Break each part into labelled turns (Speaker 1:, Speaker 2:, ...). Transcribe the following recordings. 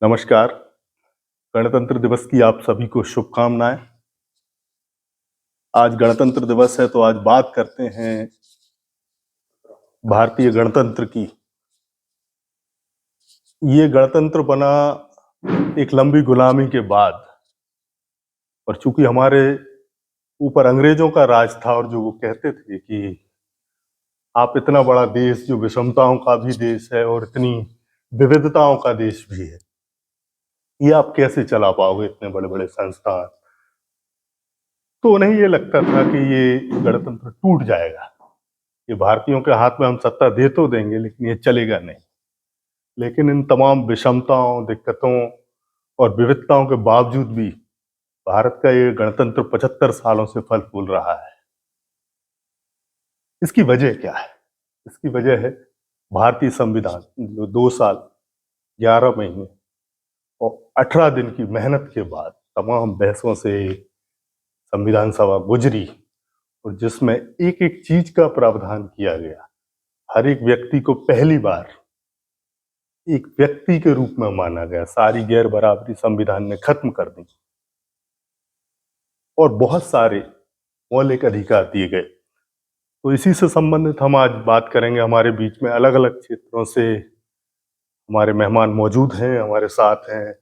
Speaker 1: नमस्कार। गणतंत्र दिवस की आप सभी को शुभकामनाएं। आज गणतंत्र दिवस है तो आज बात करते हैं भारतीय गणतंत्र की। ये गणतंत्र बना एक लंबी गुलामी के बाद, और चूंकि हमारे ऊपर अंग्रेजों का राज था और जो वो कहते थे कि आप इतना बड़ा देश जो विषमताओं का भी देश है और इतनी विविधताओं का देश भी है, ये आप कैसे चला पाओगे इतने बड़े बड़े संस्थान। तो उन्हें ये लगता था कि ये गणतंत्र टूट जाएगा, ये भारतीयों के हाथ में हम सत्ता दे तो देंगे लेकिन ये चलेगा नहीं। लेकिन इन तमाम विषमताओं, दिक्कतों और विविधताओं के बावजूद भी भारत का ये गणतंत्र 75 सालों से फल फूल रहा है। इसकी वजह क्या है? इसकी वजह है भारतीय संविधान, जो 2 साल 11 महीने और 18 दिन की मेहनत के बाद तमाम बहसों से संविधान सभा गुजरी, और जिसमें एक एक चीज का प्रावधान किया गया। हर एक व्यक्ति को पहली बार एक व्यक्ति के रूप में माना गया, सारी गैर बराबरी संविधान ने खत्म कर दी और बहुत सारे मौलिक अधिकार दिए गए। तो इसी से संबंधित हम आज बात करेंगे। हमारे बीच में अलग अलग क्षेत्रों से हमारे मेहमान मौजूद हैं। हमारे साथ हैं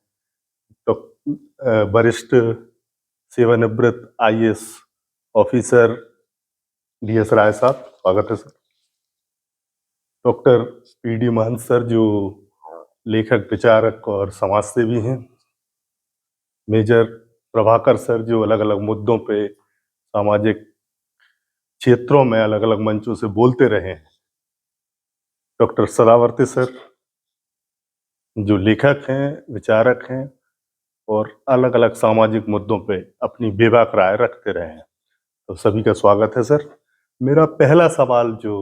Speaker 1: तो वरिष्ठ सेवानिवृत्त IAS ऑफिसर DS राय साहब, स्वागत है सर। डॉक्टर PD महंत सर, जो लेखक, विचारक और समाजसेवी हैं। मेजर प्रभाकर सर, जो अलग अलग मुद्दों पे सामाजिक क्षेत्रों में अलग अलग मंचों से बोलते रहे हैं। डॉक्टर सदावर्ती सर, जो लेखक हैं, विचारक हैं और अलग अलग सामाजिक मुद्दों पे अपनी बेबाक राय रखते रहे हैं। तो सभी का स्वागत है सर। मेरा पहला सवाल जो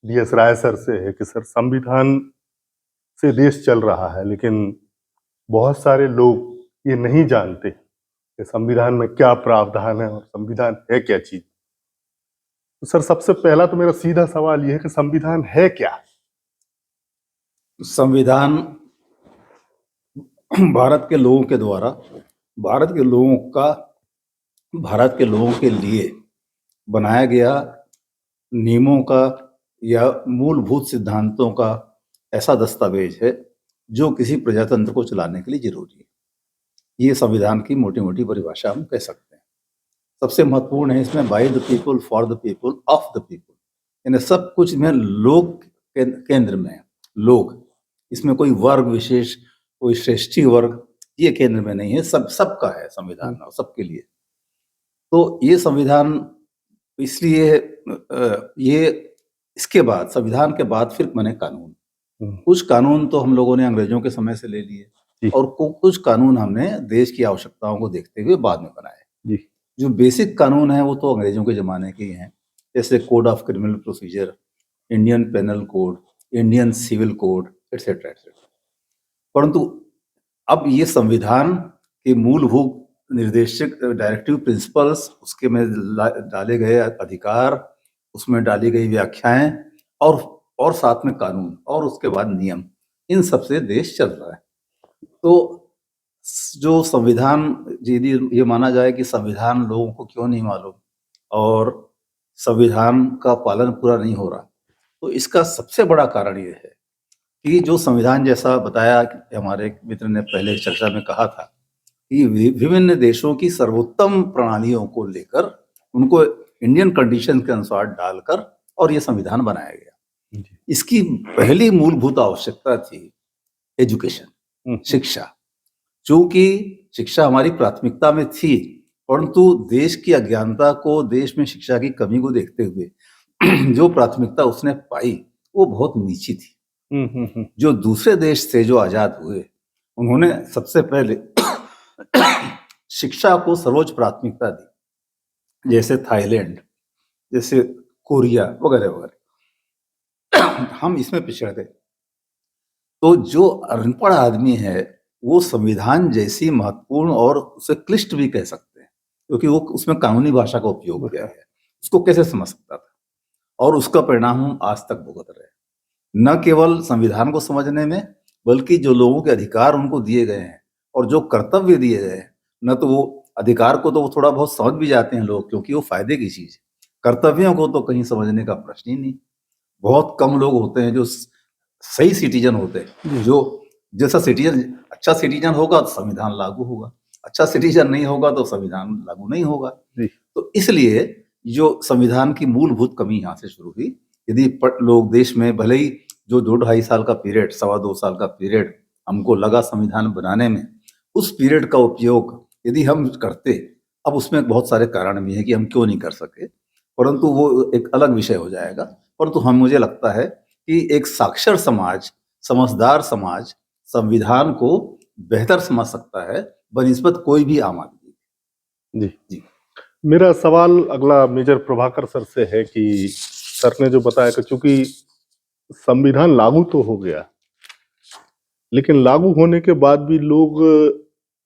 Speaker 1: DS राय सर से है कि सर, संविधान से देश चल रहा है लेकिन बहुत सारे लोग ये नहीं जानते कि संविधान में क्या प्रावधान है और संविधान है क्या चीज। तो सर, सबसे पहला तो मेरा सीधा सवाल ये है कि संविधान है क्या?
Speaker 2: संविधान भारत के लोगों के द्वारा भारत के लोगों के लिए बनाया गया नियमों का या मूलभूत सिद्धांतों का ऐसा दस्तावेज है जो किसी प्रजातंत्र को चलाने के लिए जरूरी है। ये संविधान की मोटी मोटी परिभाषा हम कह सकते हैं। सबसे महत्वपूर्ण है इसमें by the people, for the people, of the people, यानी सब कुछ में लोग केंद्र में है। लोग, इसमें कोई वर्ग विशेष, कोई श्रेष्ठी वर्ग, ये केंद्र में नहीं है। सबका है संविधान और सबके लिए। तो ये संविधान इसलिए ये इसके बाद, संविधान के बाद फिर बने कानून। कुछ कानून तो हम लोगों ने अंग्रेजों के समय से ले लिए और कुछ कानून हमने देश की आवश्यकताओं को देखते हुए बाद में बनाए। जो बेसिक कानून है वो तो अंग्रेजों के जमाने के ही हैं, जैसे code of criminal procedure, Indian penal code, Indian civil code, etcetera etcetera. परंतु अब ये संविधान के मूलभूत निर्देशक डायरेक्टिव प्रिंसिपल्स, उसके में डाले गए अधिकार, उसमें डाली गई व्याख्याएं और साथ में कानून और उसके बाद नियम, इन सब से देश चल रहा है। तो जो संविधान, यदि ये माना जाए कि संविधान लोगों को क्यों नहीं मालूम और संविधान का पालन पूरा नहीं हो रहा, तो इसका सबसे बड़ा कारण ये है कि जो संविधान, जैसा बताया कि हमारे मित्र ने पहले चर्चा में कहा था कि विभिन्न देशों की सर्वोत्तम प्रणालियों को लेकर उनको इंडियन कंडीशन के अनुसार डालकर और ये संविधान बनाया गया। इसकी पहली मूलभूत आवश्यकता थी एजुकेशन, शिक्षा। चूंकि शिक्षा हमारी प्राथमिकता में थी, परंतु देश की अज्ञानता को, देश में शिक्षा की कमी को देखते हुए जो प्राथमिकता उसने पाई वो बहुत नीची थी। जो दूसरे देश थे जो आजाद हुए, उन्होंने सबसे पहले शिक्षा को सर्वोच्च प्राथमिकता दी, जैसे थाईलैंड, जैसे कोरिया वगैरह वगैरह। हम इसमें पिछड़ गए। तो जो अनपढ़ आदमी है वो संविधान जैसी महत्वपूर्ण और उसे क्लिष्ट भी कह सकते हैं, क्योंकि वो उसमें कानूनी भाषा का उपयोग किया है, उसको कैसे समझ सकता था। और उसका परिणाम हम आज तक भुगत रहे हैं, न केवल संविधान को समझने में बल्कि जो लोगों के अधिकार उनको दिए गए हैं और जो कर्तव्य दिए गए हैं, न तो वो अधिकार को तो वो थोड़ा बहुत समझ भी जाते हैं लोग, क्योंकि वो फायदे की चीज है। कर्तव्यों को तो कहीं समझने का प्रश्न ही नहीं। बहुत कम लोग होते हैं जो सही सिटीजन होते हैं, जो जैसा सिटीजन अच्छा सिटीजन होगा तो संविधान लागू होगा, अच्छा सिटीजन नहीं होगा तो संविधान लागू नहीं होगा।
Speaker 1: जी।
Speaker 2: तो इसलिए जो संविधान की मूलभूत कमी यहाँ से शुरू हुई। यदि लोग देश में भले ही जो 2-2.5 साल का पीरियड, 2.25 साल का पीरियड हमको लगा संविधान बनाने में, उस पीरियड का उपयोग यदि हम करते, अब उसमें बहुत सारे कारण भी हैं कि हम क्यों नहीं कर सके, परंतु वो एक अलग विषय हो जाएगा। परंतु मुझे लगता है कि एक साक्षर समाज, समझदार समाज संविधान को बेहतर समझ सकता है बनिस्बत कोई भी आम आदमी।
Speaker 1: जी
Speaker 2: जी।
Speaker 1: मेरा सवाल अगला मेजर प्रभाकर सर से है कि सर ने जो बताया कि चूंकि संविधान लागू तो हो गया, लेकिन लागू होने के बाद भी लोग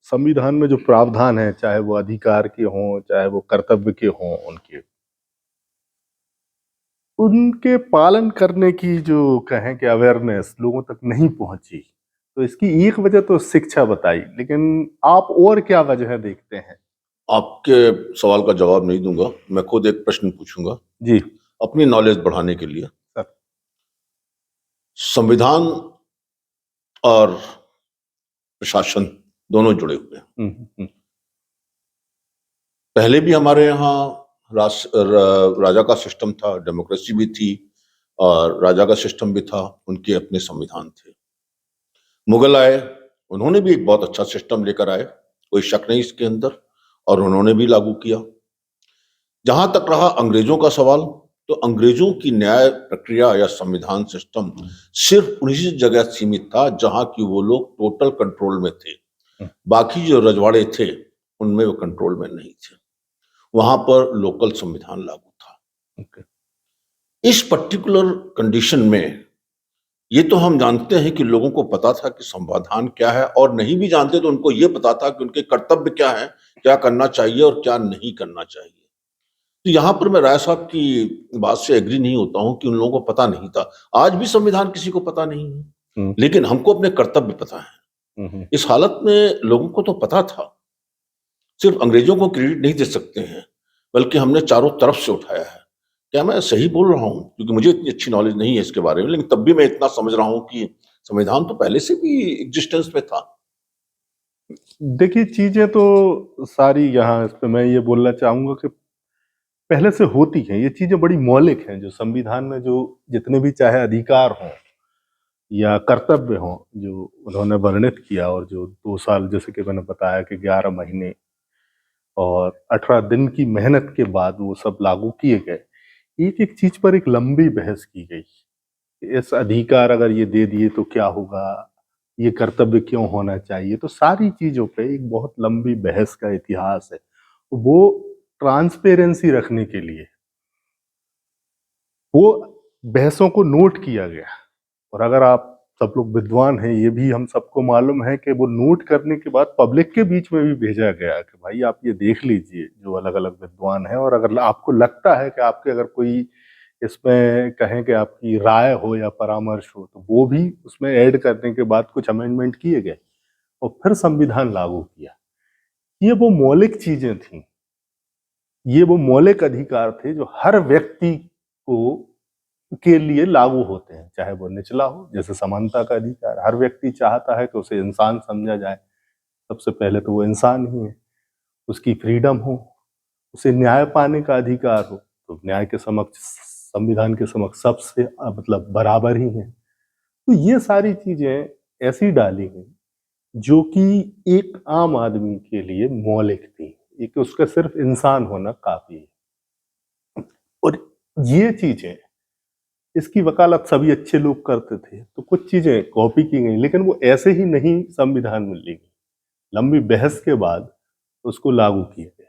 Speaker 1: संविधान में जो प्रावधान है, चाहे वो अधिकार के हों चाहे वो कर्तव्य के हों, उनके पालन करने की जो कहें कि अवेयरनेस लोगों तक नहीं पहुंची। तो इसकी एक वजह तो शिक्षा बताई, लेकिन आप और क्या वजह देखते हैं?
Speaker 3: आपके सवाल का जवाब नहीं दूंगा, मैं खुद एक प्रश्न पूछूंगा
Speaker 1: जी
Speaker 3: अपनी नॉलेज बढ़ाने के लिए।
Speaker 1: सर।
Speaker 3: संविधान और प्रशासन दोनों जुड़े हुए हैं। पहले भी हमारे यहाँ राजा का सिस्टम था, डेमोक्रेसी भी थी और राजा का सिस्टम भी था, उनके अपने संविधान थे। मुगल आए, उन्होंने भी एक बहुत अच्छा सिस्टम लेकर आए, कोई शक नहीं इसके अंदर, और उन्होंने भी लागू किया। जहां तक रहा अंग्रेजों का सवाल, तो अंग्रेजों की न्याय प्रक्रिया या संविधान सिस्टम सिर्फ उन्हीं जगह सीमित था जहां की वो लोग टोटल कंट्रोल में थे। बाकी जो रजवाड़े थे उनमें वो कंट्रोल में नहीं थे, वहां पर लोकल संविधान लागू था। इस पर्टिकुलर कंडीशन में ये तो हम जानते हैं कि लोगों को पता था कि संविधान क्या है, और नहीं भी जानते तो उनको ये पता था कि उनके कर्तव्य क्या है, क्या करना चाहिए और क्या नहीं करना चाहिए। तो यहाँ पर मैं राय साहब की बात से एग्री नहीं होता हूँ कि उन लोगों को पता नहीं था। आज भी संविधान किसी को पता नहीं है, लेकिन हमको अपने कर्तव्य पता है। इस हालत में लोगों को तो पता था, सिर्फ अंग्रेजों को क्रेडिट नहीं दे सकते हैं, बल्कि हमने चारों तरफ से उठाया है। क्या मैं सही बोल रहा हूँ? क्योंकि मुझे इतनी अच्छी नॉलेज नहीं है इसके बारे में, लेकिन तब भी मैं इतना समझ रहा हूँ कि संविधान तो पहले से भी एग्जिस्टेंस में था।
Speaker 1: देखिए, चीजें तो सारी यहाँ इस पे मैं ये बोलना चाहूंगा कि पहले से होती हैं। ये चीजें बड़ी मौलिक हैं, जो संविधान में जो जितने भी चाहे अधिकार हों या कर्तव्य हों जो उन्होंने वर्णित किया, और जो 2 साल जैसे कि मैंने बताया कि 11 महीने और 18 दिन की मेहनत के बाद वो सब लागू किए गए। एक एक चीज पर एक लंबी बहस की गई। इस अधिकार अगर ये दे दिए तो क्या होगा, ये कर्तव्य क्यों होना चाहिए, तो सारी चीजों पे एक बहुत लंबी बहस का इतिहास है। वो ट्रांसपेरेंसी रखने के लिए वो बहसों को नोट किया गया। और अगर आप सब लोग विद्वान हैं, ये भी हम सबको मालूम है कि वो नोट करने के बाद पब्लिक के बीच में भी भेजा गया कि भाई आप ये देख लीजिए, जो अलग अलग विद्वान हैं, और अगर आपको लगता है कि आपके अगर कोई इसमें कहें कि आपकी राय हो या परामर्श हो, तो वो भी उसमें ऐड करने के बाद कुछ अमेंडमेंट किए गए और फिर संविधान लागू किया। ये वो मौलिक चीजें थी, ये वो मौलिक अधिकार थे जो हर व्यक्ति को के लिए लागू होते हैं, चाहे वो निचला हो। जैसे समानता का अधिकार, हर व्यक्ति चाहता है कि उसे इंसान समझा जाए, सबसे पहले तो वो इंसान ही है। उसकी फ्रीडम हो, उसे न्याय पाने का अधिकार हो, तो न्याय के समक्ष, संविधान के समक्ष सबसे मतलब बराबर ही है। तो ये सारी चीजें ऐसी डाली गई जो कि एक आम आदमी के लिए मौलिक थी, एक उसका सिर्फ इंसान होना काफी है। और ये चीजें, इसकी वकालत सभी अच्छे लोग करते थे, तो कुछ चीजें कॉपी की गई, लेकिन वो ऐसे ही नहीं संविधान में ली गई, लंबी बहस के बाद उसको लागू किया गया।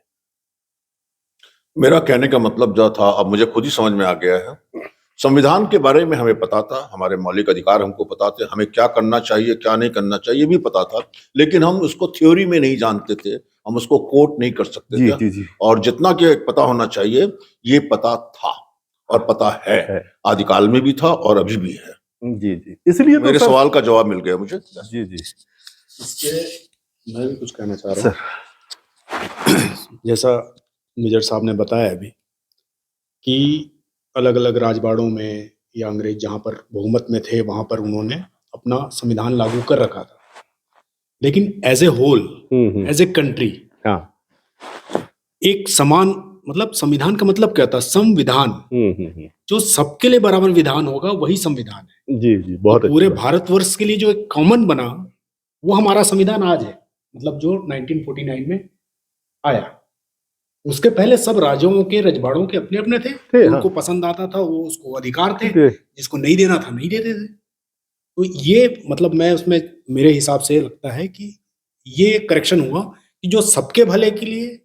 Speaker 3: मेरा कहने का मतलब जो था, अब मुझे खुद ही समझ में आ गया है। संविधान के बारे में हमें पता था, हमारे मौलिक अधिकार हमको पता थे, हमें क्या करना चाहिए क्या नहीं करना चाहिए भी पता था, लेकिन हम उसको थ्योरी में नहीं जानते थे, हम उसको कोट नहीं कर सकते
Speaker 1: जी,
Speaker 3: थे।
Speaker 1: जी, जी।
Speaker 3: और जितना कि पता होना चाहिए ये पता था और पता है, आदिकाल में भी था और अभी भी है।
Speaker 1: जी जी, इसलिए तो
Speaker 3: मेरे
Speaker 1: सर,
Speaker 3: सवाल का जवाब मिल गया मुझे।
Speaker 1: जी जी
Speaker 4: इसके मैं भी कुछ कहना चाह रहा
Speaker 1: सर।
Speaker 4: हूँ। जैसा मेजर साहब ने बताया अभी कि अलग अलग राजवाड़ों में या अंग्रेज जहाँ पर बहुमत में थे वहां पर उन्होंने अपना संविधान लागू कर रखा था, लेकिन as a whole, as a country,
Speaker 1: हाँ।
Speaker 4: एक समान, मतलब संविधान का मतलब क्या था? संविधान, जो सबके लिए बराबर विधान होगा वही संविधान है।
Speaker 1: जी जी, बहुत
Speaker 4: पूरे
Speaker 1: अच्छी बात।
Speaker 4: भारतवर्ष के लिए जो एक कॉमन बना वो हमारा संविधान आज है, मतलब जो 1949 में आया। उसके पहले सब राज्यों के रजवाड़ों के अपने अपने थे,
Speaker 1: हाँ।
Speaker 4: उनको पसंद आता था वो, उसको अधिकार थे,
Speaker 1: ठीक है।
Speaker 4: जिसको नहीं देना था नहीं देते थे। तो ये मतलब मैं उसमें मेरे हिसाब से लगता है कि ये करेक्शन हुआ कि जो सबके भले के लिए,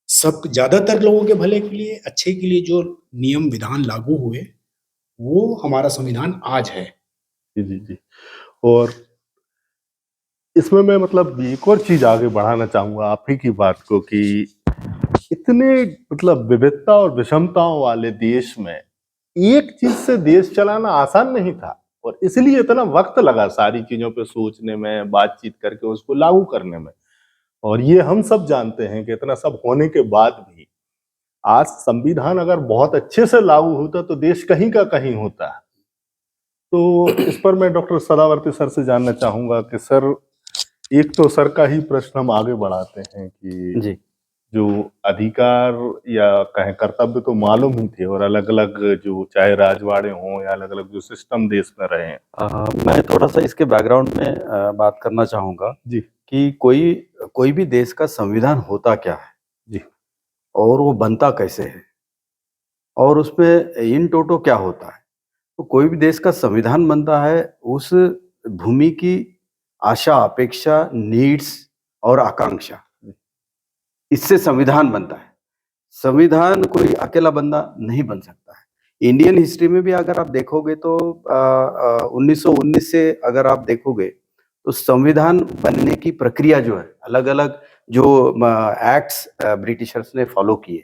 Speaker 4: सब ज्यादातर लोगों के भले के लिए, अच्छे के लिए जो नियम विधान लागू हुए वो हमारा संविधान आज है।
Speaker 1: जी जी जी। और इसमें मैं मतलब एक और चीज आगे बढ़ाना चाहूंगा आप ही की बात को, कि इतने मतलब विविधता और विषमताओं वाले देश में एक चीज से देश चलाना आसान नहीं था, और इसलिए इतना वक्त लगा सारी चीजों पे सोचने में, बातचीत करके उसको लागू करने में। और ये हम सब जानते हैं कि इतना सब होने के बाद भी आज संविधान अगर बहुत अच्छे से लागू होता तो देश कहीं का कहीं होता। तो इस पर मैं डॉक्टर सदावर्ती सर से जानना चाहूंगा कि सर, एक तो सर का ही प्रश्न हम आगे बढ़ाते हैं कि
Speaker 5: जी,
Speaker 1: जो अधिकार या कहें कर्तव्य तो मालूम ही थे, और अलग अलग जो चाहे राजवाड़े हों या अलग अलग जो सिस्टम देश में रहे हैं।
Speaker 5: मैं थोड़ा सा इसके बैकग्राउंड में बात करना चाहूँगा
Speaker 1: जी
Speaker 5: कि कोई भी देश का संविधान होता क्या है
Speaker 1: जी
Speaker 5: और वो बनता कैसे है और उसमें इन टोटो क्या होता है। तो कोई भी देश का संविधान बनता है उस भूमि की आशा, अपेक्षा, नीड्स और आकांक्षा, इससे संविधान बनता है। संविधान कोई अकेला बंदा नहीं बन सकता है। इंडियन हिस्ट्री में भी अगर आप देखोगे तो 1919 से अगर आप देखोगे तो संविधान बनने की प्रक्रिया जो है, अलग अलग जो एक्ट्स ब्रिटिशर्स ने फॉलो किए,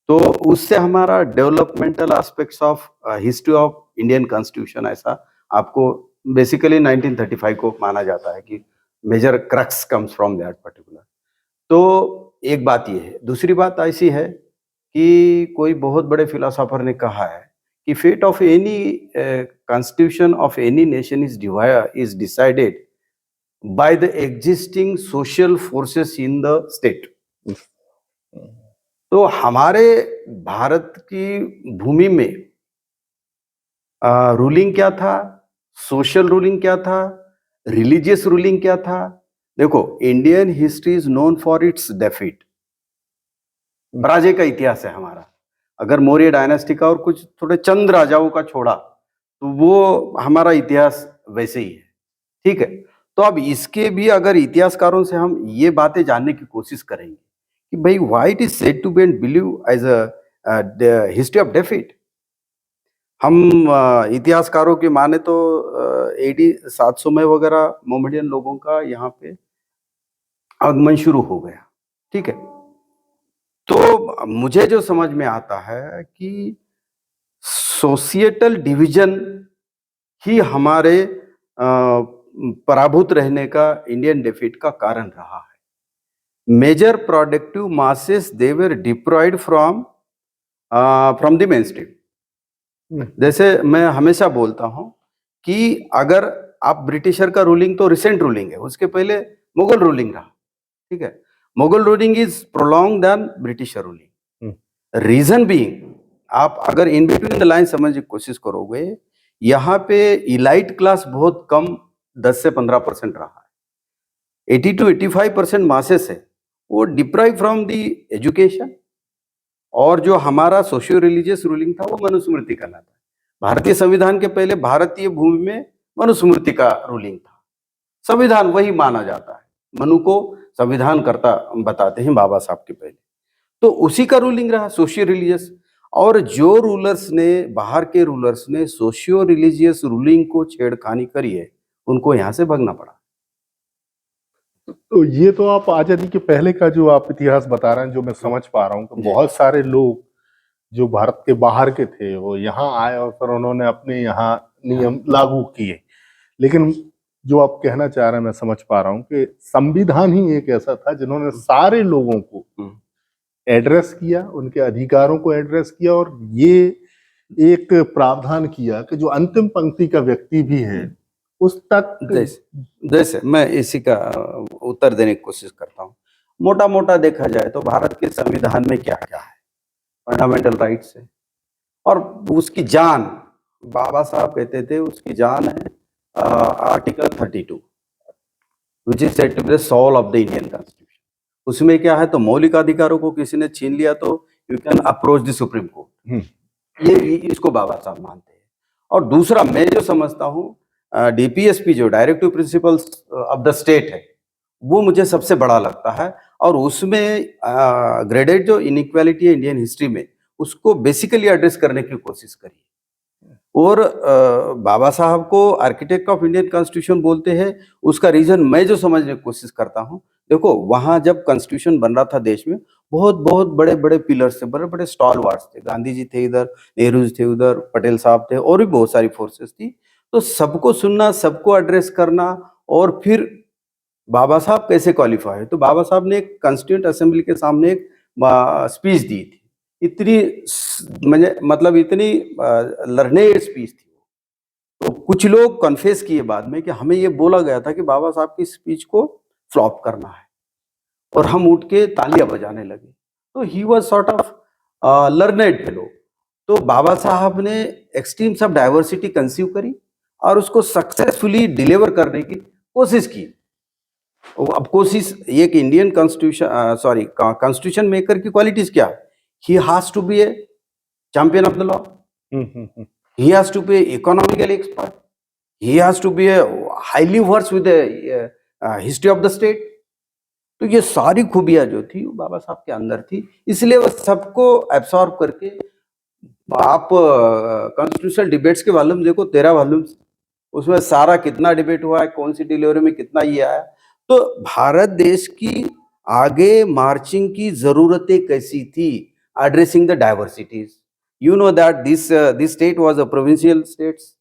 Speaker 5: तो उससे हमारा developmental aspects of history of Indian constitution, ऐसा आपको बेसिकली 1935 को माना जाता है कि major crux comes from that particular. तो एक बात ये है। दूसरी बात ऐसी है कि कोई बहुत बड़े फिलोसोफर ने कहा है कि fate of any constitution of any nation is decided by the existing social forces in the state. तो हमारे भारत की भूमि में रूलिंग क्या था, सोशल रूलिंग क्या था, रिलीजियस रूलिंग क्या था। देखो, Indian history is known for its डेफिट, पराजय का इतिहास है हमारा। अगर मौर्य डायनेस्टी का और कुछ थोड़े चंद राजाओं का छोड़ा तो वो हमारा इतिहास वैसे ही है, ठीक है। तो अब इसके भी अगर इतिहासकारों से हम ये बातें जानने की कोशिश करेंगे कि भाई why it is said to be and believe as a history of defeat. हम इतिहासकारों की माने तो 700 में वगैरह मोहम्मदियन लोगों का यहाँ पे आगमन शुरू हो गया, ठीक है। तो मुझे जो समझ में आता है कि सोशिएटल डिवीजन ही हमारे पराभूत रहने का, इंडियन डेफिट का कारण रहा है। Major productive masses they were deprived from the mainstream. जैसे मैं हमेशा बोलता हूं कि अगर आप ब्रिटिशर का रूलिंग तो रिसेंट रूलिंग है, उसके पहले मुगल रूलिंग रहा, ठीक है। Mughal ruling is prolong then britisher ruling. Reason being, आप अगर इन बिटवीन द लाइन समझने की कोशिश करोगे, यहाँ पे इलाइट क्लास बहुत कम 10 से 15% रहा है। 80 to 85% मासेस है वो डिप्राइव फ्रॉम द एजुकेशन, और जो हमारा सोशियो रिलीजियस रूलिंग था वो मनुस्मृति कहलाता है। भारतीय संविधान के पहले भारतीय भूमि में मनुस्मृति का रूलिंग था। संविधान वही माना जाता है, मनु को संविधान करता बताते हैं बाबा साहब के पहले, तो उसी का रूलिंग रहा सोशियो रिलीजियस। और जो रूलर्स ने, बाहर के रूलर्स ने सोशियो रिलीजियस रूलिंग को छेड़खानी करी है, उनको यहां से भागना पड़ा।
Speaker 1: तो ये तो आप आजादी के पहले का जो आप इतिहास बता रहे हैं, जो मैं समझ पा रहा हूँ कि बहुत सारे लोग जो भारत के बाहर के थे वो यहाँ आए और फिर उन्होंने अपने यहाँ नियम लागू किए। लेकिन जो आप कहना चाह रहे हैं मैं समझ पा रहा हूं कि संविधान ही एक ऐसा था जिन्होंने सारे लोगों को एड्रेस किया, उनके अधिकारों को एड्रेस किया, और ये एक प्रावधान किया कि जो अंतिम पंक्ति का व्यक्ति भी है उस तक
Speaker 5: जैसे मैं इसी का उत्तर देने की कोशिश करता हूँ। मोटा मोटा देखा जाए तो भारत के संविधान में क्या क्या है, फंडामेंटल राइट्स है, और उसकी जान, बाबा साहब कहते थे उसकी जान है article 32 which is said to be the soul of the Indian constitution. उसमें क्या है, तो मौलिक अधिकारों को किसी ने छीन लिया तो you can approach the supreme court, ये इसको बाबा साहब मानते हैं। और दूसरा मैं जो समझता हूँ डीपीएसपी जो directive principles of the state है, वो मुझे सबसे बड़ा लगता है, और उसमें ग्रेडेड जो इनइक्वालिटी है इंडियन हिस्ट्री में, उसको बेसिकली एड्रेस करने की कोशिश करी। और बाबा साहब को आर्किटेक्ट ऑफ इंडियन कॉन्स्टिट्यूशन बोलते हैं, उसका रीजन मैं जो समझने की कोशिश करता हूँ, देखो वहां जब कॉन्स्टिट्यूशन बन रहा था देश में, बहुत बहुत बड़े बड़े पिलर्स थे, बड़े बड़े स्टॉलवार्ड्स थे, गांधी जी थे इधर, नेहरू जी थे उधर, पटेल साहब थे, और भी बहुत सारी फोर्सेस थी। तो सबको सुनना, सबको एड्रेस करना, और फिर बाबा साहब कैसे क्वालिफाई है, तो बाबा साहब ने एक कॉन्स्टिट्यूंट असेंबली के सामने एक स्पीच दी थी, इतनी मतलब इतनी लर्नेड स्पीच थी। तो कुछ लोग कन्फेस किए बाद में कि हमें ये बोला गया था कि बाबा साहब की स्पीच को फ्लॉप करना है, और हम उठ के तालियां बजाने लगे। तो he was sort of learned fellow. तो बाबा साहब ने एक्सट्रीम्स ऑफ डाइवर्सिटी कंसीव करी और उसको सक्सेसफुली डिलीवर करने की कोशिश की। अब कोशिश, एक इंडियन कॉन्स्टिट्यूशन कॉन्स्टिट्यूशन मेकर की क्वालिटीज क्या, he has to be a champion of the law, he has to be economically expert, he has to be a highly versed with the history of the state। तो ये सारी खूबियां जो थी वो बाबा साहब के अंदर थी, इसलिए वो सबको एब्सॉर्ब करके, आप कॉन्स्टिट्यूशनल डिबेट्स के वॉल्यूम देखो, 13 वॉल्यूम, उसमें सारा कितना डिबेट हुआ है, कौन सी डिलीवरी में कितना ये आया। तो भारत देश की आगे मार्चिंग की जरूरतें कैसी थी, addressing the diversities. You know that this state was a provincial states,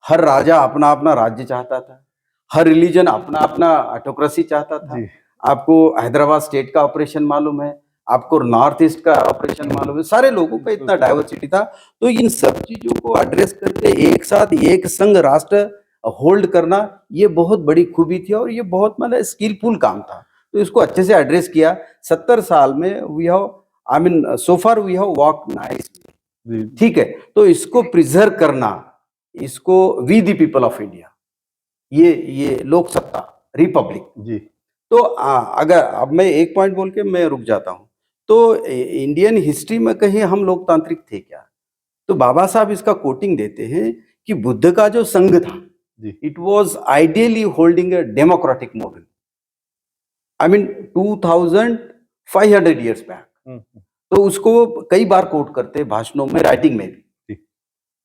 Speaker 5: हर राजा अपना अपना राज्य चाहता था, हर रिलीजन अपना अपना ऑटोक्रेसी चाहता था। आपको हैदराबाद स्टेट का ऑपरेशन मालूम है, आपको नॉर्थ ईस्ट का ऑपरेशन मालूम है, सारे लोगों का इतना डाइवर्सिटी था। तो इन सब चीजों को एड्रेस करके एक साथ एक संघ राष्ट्र होल्ड करना, ये बहुत बड़ी खूबी थी, और ये बहुत मतलब स्किलफुल काम था। तो इसको अच्छे से एड्रेस किया। 70 साल में we have so far we have walk nice, ठीक है। तो इसको प्रिजर्व करना, इसको we the people of India, ये लोक सत्ता, रिपब्लिक जी। तो अगर अब मैं एक पॉइंट बोल के मैं रुक जाता हूं, तो इंडियन हिस्ट्री में कहीं हम लोकतांत्रिक थे क्या? तो बाबा साहब इसका कोटिंग देते हैं कि बुद्ध का जो संघ था, it was ideally holding a democratic model, 2500 years back. तो उसको कई बार कोट करते हैं भाषणों में, राइटिंग में भी।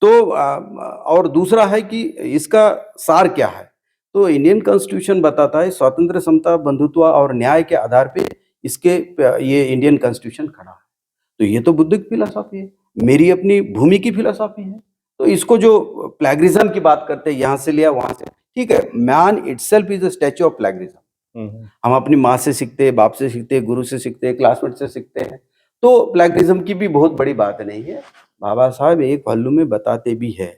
Speaker 5: तो और दूसरा है कि इसका सार क्या है, तो इंडियन कॉन्स्टिट्यूशन बताता है स्वतंत्र, समता, बंधुत्व और न्याय के आधार पे ये इंडियन कॉन्स्टिट्यूशन खड़ा है। तो ये तो बुद्ध की फिलॉसफी है, मेरी अपनी भूमि की फिलॉसफी है। तो इसको जो प्लेगरिज्म की बात करते हैं, यहां से लिया वहां से, ठीक है, man itself is a statue of plagiarism. हम अपनी माँ से सीखते हैं, बाप से सीखते हैं, गुरु से सीखते हैं, क्लासमेट से सीखते हैं। तो प्लेगरिज्म की भी बहुत बड़ी बात नहीं है। बाबा साहब एक वॉल्यूम में बताते भी है,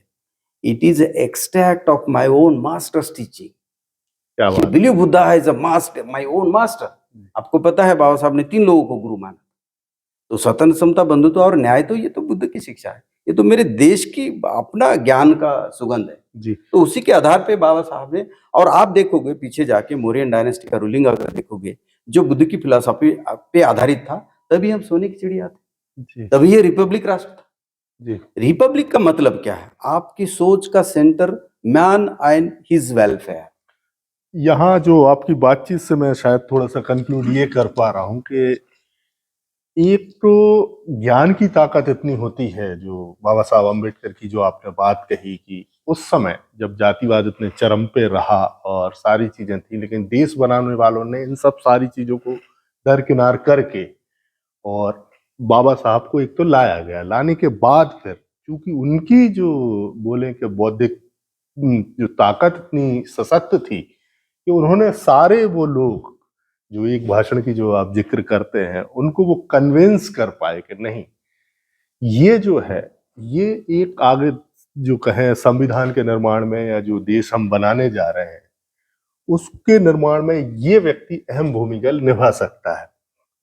Speaker 5: it is extract of my own masters teaching. क्या बात, believe Buddha is a master, my own master. आपको पता है बाबा साहब ने 3 लोगों को गुरु माना। तो स्वतंत्र, समता, बंधुत्व और न्याय, तो ये तो बुद्ध की शिक्षा है, ये तो मेरे देश की अपना ज्ञान का सुगंध है जी। तो उसी के आधार पे बाबा साहब ने, और आप देखोगे पीछे जाके मौर्यन डायनेस्टी का रूलिंग अगर देखोगे, जो बुद्ध की फिलॉसफी पे आधारित था, तभी हम सोने की चिड़िया थे, तभी ये रिपब्लिक राष्ट्र था जी। रिपब्लिक का मतलब क्या है, आपकी सोच का centre man and his welfare.
Speaker 1: यहाँ जो आपकी बातचीत से मैं शायद थोड़ा सा कंक्लूड ये कर पा रहा हूँ कि एक तो ज्ञान की ताकत इतनी होती है, जो बाबा साहब अम्बेडकर की जो आपने बात कही कि उस समय जब जातिवाद इतने चरम पे रहा और सारी चीजें थी, लेकिन देश बनाने वालों ने इन सब सारी चीजों को दरकिनार करके और बाबा साहब को एक तो लाया गया, लाने के बाद फिर चूंकि उनकी जो बोले कि बौद्धिक जो ताकत इतनी सशक्त थी कि उन्होंने सारे वो लोग जो एक भाषण की जो आप जिक्र करते हैं उनको वो कन्विंस कर पाए कि नहीं, ये जो है ये एक आगे जो कहें संविधान के निर्माण में या जो देश हम बनाने जा रहे हैं उसके निर्माण में ये व्यक्ति अहम भूमिका निभा सकता है।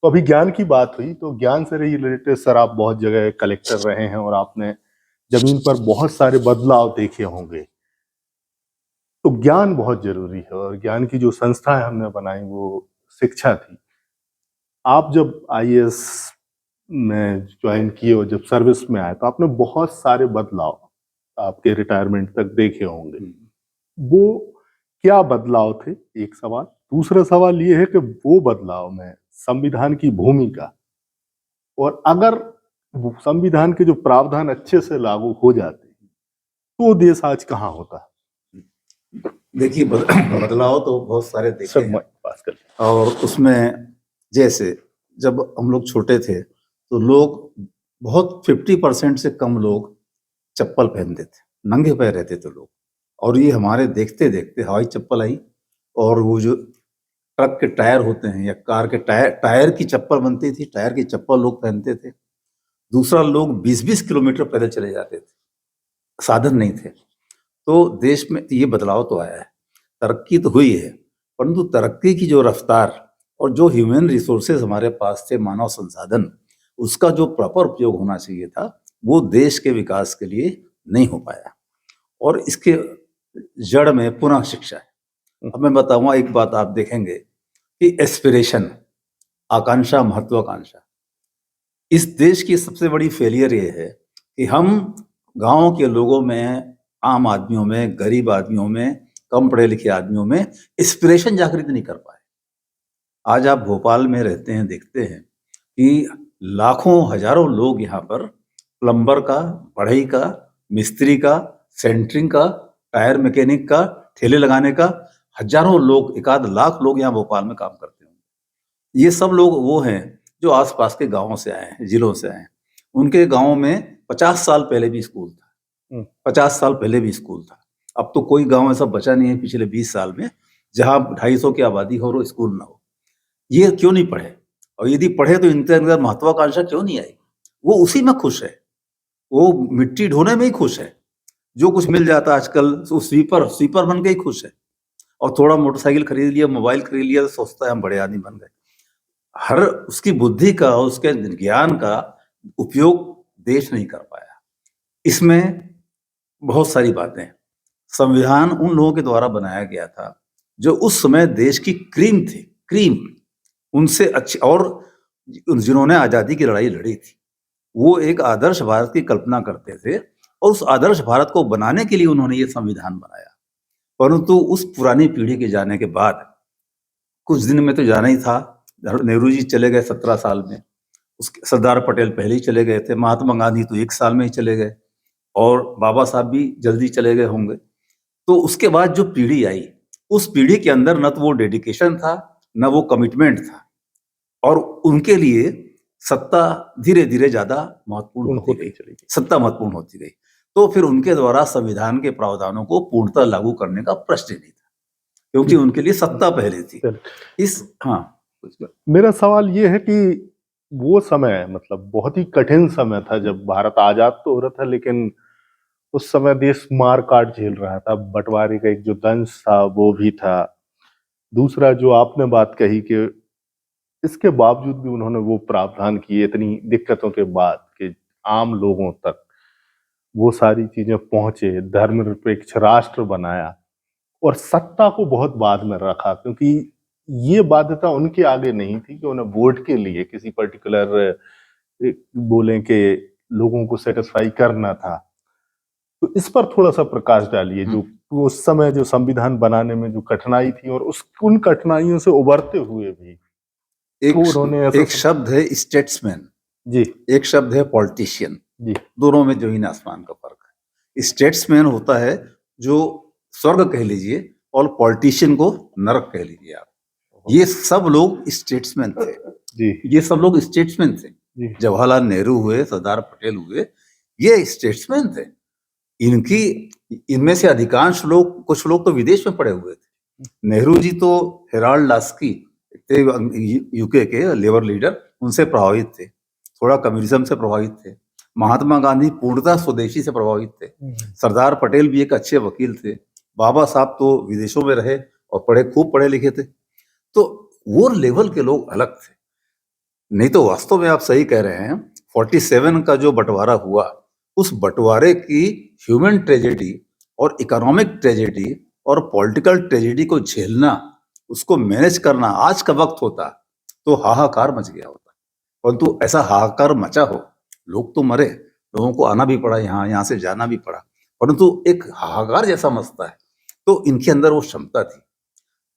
Speaker 1: तो अभी ज्ञान की बात हुई, तो ज्ञान से रिलेटेड सर आप बहुत जगह कलेक्टर रहे हैं और आपने जमीन पर बहुत सारे बदलाव देखे होंगे। तो ज्ञान बहुत जरूरी है और ज्ञान की जो संस्थाएं हमने बनाई वो शिक्षा थी। आप जब आईएएस में ज्वाइन किए और जब सर्विस में आए तो आपने बहुत सारे बदलाव आपके रिटायरमेंट तक देखे होंगे। वो क्या बदलाव थे, एक सवाल। दूसरा सवाल ये है कि वो बदलाव में संविधान की भूमिका, और अगर वो संविधान के जो प्रावधान अच्छे से लागू हो जाते तो देश आज कहाँ होता।
Speaker 2: देखिए बदलाव तो बहुत सारे देखे
Speaker 1: सब
Speaker 2: हैं।
Speaker 1: पास कर
Speaker 2: और उसमें जैसे जब हम लोग छोटे थे तो लोग बहुत 50% से कम लोग चप्पल पहनते थे, नंगे पैर रहते थे लोग। और ये हमारे देखते देखते हवाई चप्पल आई और वो जो ट्रक के टायर होते हैं या कार के टायर की चप्पल बनती थी, टायर की चप्पल लोग पहनते थे। दूसरा, लोग 20-20 किलोमीटर पैदल चले जाते थे, साधन नहीं थे। तो देश में ये बदलाव तो आया है, तरक्की तो हुई है, परंतु तरक्की की जो रफ्तार और जो ह्यूमन रिसोर्सेज हमारे पास थे, मानव संसाधन, उसका जो प्रॉपर उपयोग होना चाहिए था वो देश के विकास के लिए नहीं हो पाया। और इसके जड़ में पुनः शिक्षा है। अब मैं बताऊंगा एक बात, आप देखेंगे कि एस्पिरेशन, आकांक्षा, महत्वाकांक्षा, इस देश की सबसे बड़ी फेलियर ये है कि हम गांव के लोगों में, आम आदमियों में, गरीब आदमियों में, कम पढ़े लिखे आदमियों में एस्पिरेशन जागृत नहीं कर पाए। आज आप भोपाल में रहते हैं, देखते हैं कि लाखों हजारों लोग यहाँ पर प्लम्बर का, बढ़ई का, मिस्त्री का, सेंटरिंग का, टायर मैकेनिक का, ठेले लगाने का, हजारों लोग, 1-8 लाख लोग यहाँ भोपाल में काम करते हैं। ये सब लोग वो हैं जो आसपास के गांवों से आए हैं, जिलों से आए हैं। उनके गांव में 50 साल पहले भी स्कूल था, 50 साल पहले भी स्कूल था। अब तो कोई गांव ऐसा बचा नहीं है पिछले 20 साल में जहां 250 की आबादी हो और स्कूल ना हो। ये क्यों नहीं पढ़े? और यदि पढ़े तो इनके अंदर महत्वाकांक्षा क्यों नहीं आई? वो उसी में खुश है, वो मिट्टी ढोने में ही खुश है। जो कुछ मिल जाता है आजकल, वो स्वीपर बन के ही खुश है। और थोड़ा मोटरसाइकिल खरीद लिया, मोबाइल खरीद लिया तो सोचता है हम बड़े आदमी बन गए। हर उसकी बुद्धि का, उसके ज्ञान का उपयोग देश नहीं कर पाया। इसमें बहुत सारी बातें, संविधान उन लोगों के द्वारा बनाया गया था जो उस समय देश की क्रीम थी, क्रीम, उनसे अच्छी, और जिन्होंने आजादी की लड़ाई लड़ी थी, वो एक आदर्श भारत की कल्पना करते थे और उस आदर्श भारत को बनाने के लिए उन्होंने ये संविधान बनाया। परंतु उस पुरानी पीढ़ी के जाने के बाद, कुछ दिन में तो जाना ही था, नेहरू जी चले गए 17 साल में, उसके सरदार पटेल पहले ही चले गए थे, महात्मा गांधी तो 1 साल में ही चले गए, और बाबा साहब भी जल्दी चले गए होंगे। तो उसके बाद जो पीढ़ी आई, उस पीढ़ी के अंदर न तो वो डेडिकेशन था, न वो कमिटमेंट था, और उनके लिए सत्ता धीरे धीरे ज्यादा महत्वपूर्ण होती गई, सत्ता महत्वपूर्ण होती गई। तो फिर उनके द्वारा संविधान के प्रावधानों को पूर्णतः लागू करने का प्रश्न ही नहीं था, क्योंकि उनके लिए सत्ता पहले थी।
Speaker 1: मेरा सवाल ये है कि वो समय, मतलब बहुत ही कठिन समय था जब भारत आजाद तो हो रहा था, लेकिन उस समय देश मार काट झेल रहा था, बंटवारे का एक जो दंश था वो भी था। दूसरा, जो आपने बात कही कि इसके बावजूद भी उन्होंने वो प्रावधान किए इतनी दिक्कतों के बाद कि आम लोगों तक वो सारी चीजें पहुंचे, धर्मनिरपेक्ष राष्ट्र बनाया, और सत्ता को बहुत बाद में रखा, क्योंकि ये बाध्यता उनके आगे नहीं थी कि उन्हें वोट के लिए किसी पर्टिकुलर बोलें कि लोगों को सेटिस्फाई करना था। तो इस पर थोड़ा सा प्रकाश डालिए, जो उस समय जो संविधान बनाने में जो कठिनाई थी और उन कठिनाइयों से उबरते हुए भी
Speaker 2: एक शब्द है स्टेट्समैन
Speaker 1: जी,
Speaker 2: एक शब्द है पॉलिटिशियन
Speaker 1: जी,
Speaker 2: दोनों में जमीन आसमान का फर्क है। स्टेट्समैन होता है जो स्वर्ग कह लीजिए, और पॉलिटिशियन को नरक कह लीजिए आप। ये सब लोग स्टेट्समैन थे
Speaker 1: जी,
Speaker 2: ये सब लोग स्टेट्समैन थे।
Speaker 1: जी।
Speaker 2: जवाहरलाल नेहरू हुए, सरदार पटेल हुए, ये स्टेट्समैन थे। इनकी इनमें से अधिकांश लोग, कुछ लोग तो विदेश में पढ़े हुए थे। नेहरू जी तो हेराल्ड लास्की थे, यूके के लेबर लीडर, उनसे प्रभावित थे, थोड़ा कम्युनिज्म से प्रभावित थे। महात्मा गांधी पूर्णतः स्वदेशी से प्रभावित थे। सरदार पटेल भी एक अच्छे वकील थे। बाबा साहब तो विदेशों में रहे और खूब पढ़े लिखे थे। तो वो लेवल के लोग अलग थे। नहीं तो वास्तव में आप सही कह रहे हैं, 47 का जो बंटवारा हुआ, उस बंटवारे की ह्यूमन ट्रेजेडी और इकोनॉमिक ट्रेजेडी और पॉलिटिकल ट्रेजेडी को झेलना, उसको मैनेज करना आज का वक्त होता तो हाहाकार मच गया होता। परंतु ऐसा हाहाकार मचा हो, लोग तो मरे, लोगों को आना भी पड़ा, यहाँ से जाना भी पड़ा, परंतु एक हाहाकार जैसा मचता है। तो इनके अंदर वो क्षमता थी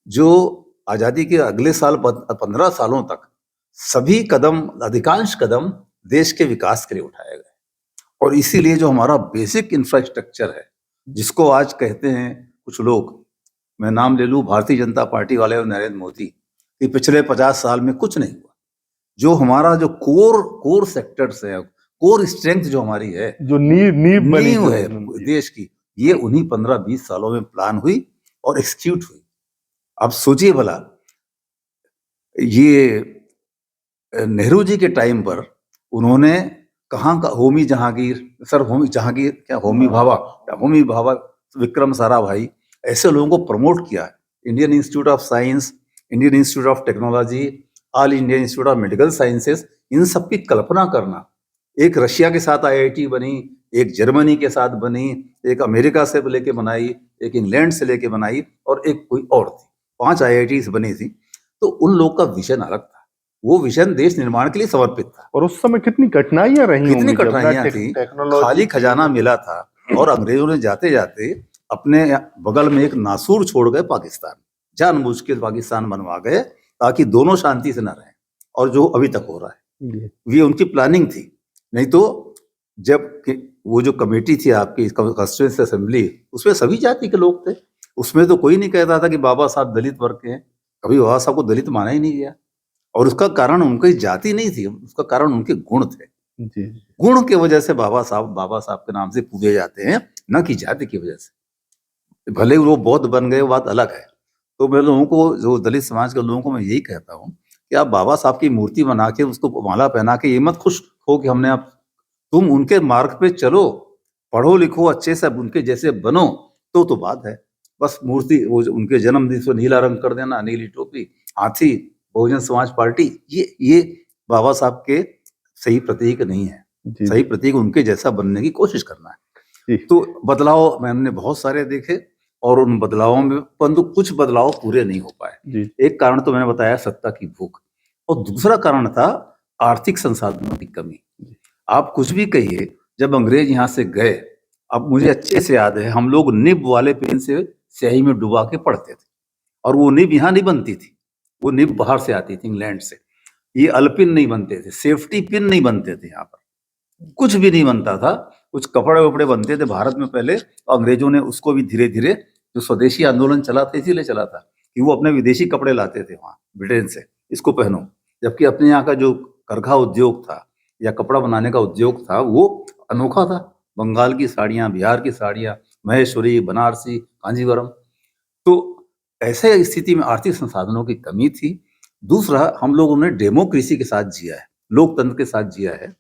Speaker 2: जो आजादी के अगले साल 15 सालों तक सभी कदम, अधिकांश कदम देश के विकास के लिए उठाए गए। और इसीलिए जो हमारा बेसिक इंफ्रास्ट्रक्चर है, जिसको आज कहते हैं कुछ लोग, मैं नाम ले लूं भारतीय जनता पार्टी वाले और नरेंद्र मोदी, कि पिछले 50 साल में कुछ नहीं हुआ। जो हमारा जो कोर सेक्टर्स है, कोर स्ट्रेंथ जो हमारी है,
Speaker 1: जो नींव बनी
Speaker 2: है देश की, ये उन्हीं 15-20 सालों में प्लान हुई और एक्सिक्यूट हुई। अब सोचिए भला, ये नेहरू जी के टाइम पर उन्होंने कहाँ का होमी जहांगीर, होमी भाभा, विक्रम साराभाई, ऐसे लोगों को प्रमोट किया। Indian Institute of Science, Indian Institute of Technology, All India Institute of Medical Sciences, इन सब की कल्पना करना। एक रशिया के साथ IIT बनी, एक जर्मनी के साथ बनी, एक अमेरिका से लेके बनाई, एक इंग्लैंड से लेके बनाई, और एक कोई और थी। 5 IITs बनी थी। तो उन लोग का विजन अलग था, वो विजन देश निर्माण के लिए समर्पित था।
Speaker 1: और उस समय कितनी कठिनाइयां रही,
Speaker 2: कितनी कठिनाइयां थी, खाली खजाना मिला था, और अंग्रेजों ने जाते जाते अपने बगल में एक नासूर छोड़ गए पाकिस्तान, जानबूझ के पाकिस्तान बनवा गए ताकि दोनों शांति से न रहें, और जो अभी तक हो रहा है, ये उनकी प्लानिंग थी। नहीं तो जब वो जो कमेटी थी आपकी कॉन्स्टिट्यूएंसी असेंबली, उसमें सभी जाति के लोग थे, उसमें तो कोई नहीं कहता था कि बाबा साहब दलित वर्ग के हैं। कभी बाबा साहब को दलित माना ही नहीं गया, और उसका कारण उनकी जाति नहीं थी, उसका कारण उनके गुण थे। गुण की वजह से बाबा साहब के नाम से पूजे जाते हैं, न कि जाति की वजह से। भले वो बौद्ध बन गए, बात अलग है। तो मैं लोगों को, जो दलित समाज के लोगों को मैं यही कहता हूँ कि आप बाबा साहब की मूर्ति बना के, उसको माला पहना के ये मत खुश हो कि हमने, आप तुम उनके मार्ग पे चलो, पढ़ो लिखो अच्छे से, उनके जैसे बनो, तो बात है। बस मूर्ति, वो उनके जन्मदिन को नीला रंग कर देना, नीली टोपी, हाथी, बहुजन समाज पार्टी, ये बाबा साहब के सही प्रतीक नहीं है। सही प्रतीक उनके जैसा बनने की कोशिश करना है। तो बदलाव मैंने बहुत सारे देखे, और उन बदलावों में परंतु कुछ बदलाव पूरे नहीं हो पाए। एक कारण तो मैंने बताया, सत्ता की भूख, और दूसरा कारण था आर्थिक संसाधनों की कमी। आप कुछ भी कहिए, जब अंग्रेज यहाँ से गए, अब मुझे अच्छे से याद है, हम लोग निब वाले पेन से स्याही में डुबा के पढ़ते थे, और वो निब यहाँ नहीं बनती थी, वो निब बाहर से आती थी, इंग्लैंड से। ये अलपिन नहीं बनते थे, सेफ्टी पिन नहीं बनते थे, यहाँ पर कुछ भी नहीं बनता था। कुछ कपड़े वपड़े बनते थे भारत में पहले, अंग्रेजों ने उसको भी धीरे धीरे, जो स्वदेशी आंदोलन चला था, इसीलिए चला था कि वो अपने विदेशी कपड़े लाते थे वहाँ ब्रिटेन से, इसको पहनो। जबकि अपने यहाँ का जो करघा उद्योग था या कपड़ा बनाने का उद्योग था, वो अनोखा था। बंगाल की साड़ियाँ, बिहार की साड़ियाँ, महेश्वरी, बनारसी, कांजीवरम। तो ऐसे स्थिति में आर्थिक संसाधनों की कमी थी। दूसरा, हम लोगों ने डेमोक्रेसी के साथ जिया है, लोकतंत्र के साथ जिया है।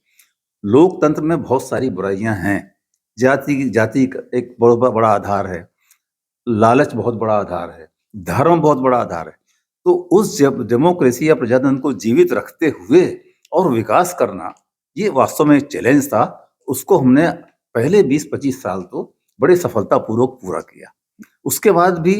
Speaker 2: लोकतंत्र में बहुत सारी बुराइयां हैं। जाति एक बहुत बड़ा आधार है, लालच बहुत बड़ा आधार है, धर्म बहुत बड़ा आधार है। तो उस डेमोक्रेसी या प्रजातंत्र को जीवित रखते हुए और विकास करना, ये वास्तव में एक चैलेंज था। उसको हमने पहले 20-25 साल तो बड़े सफलतापूर्वक पूरा किया। उसके बाद भी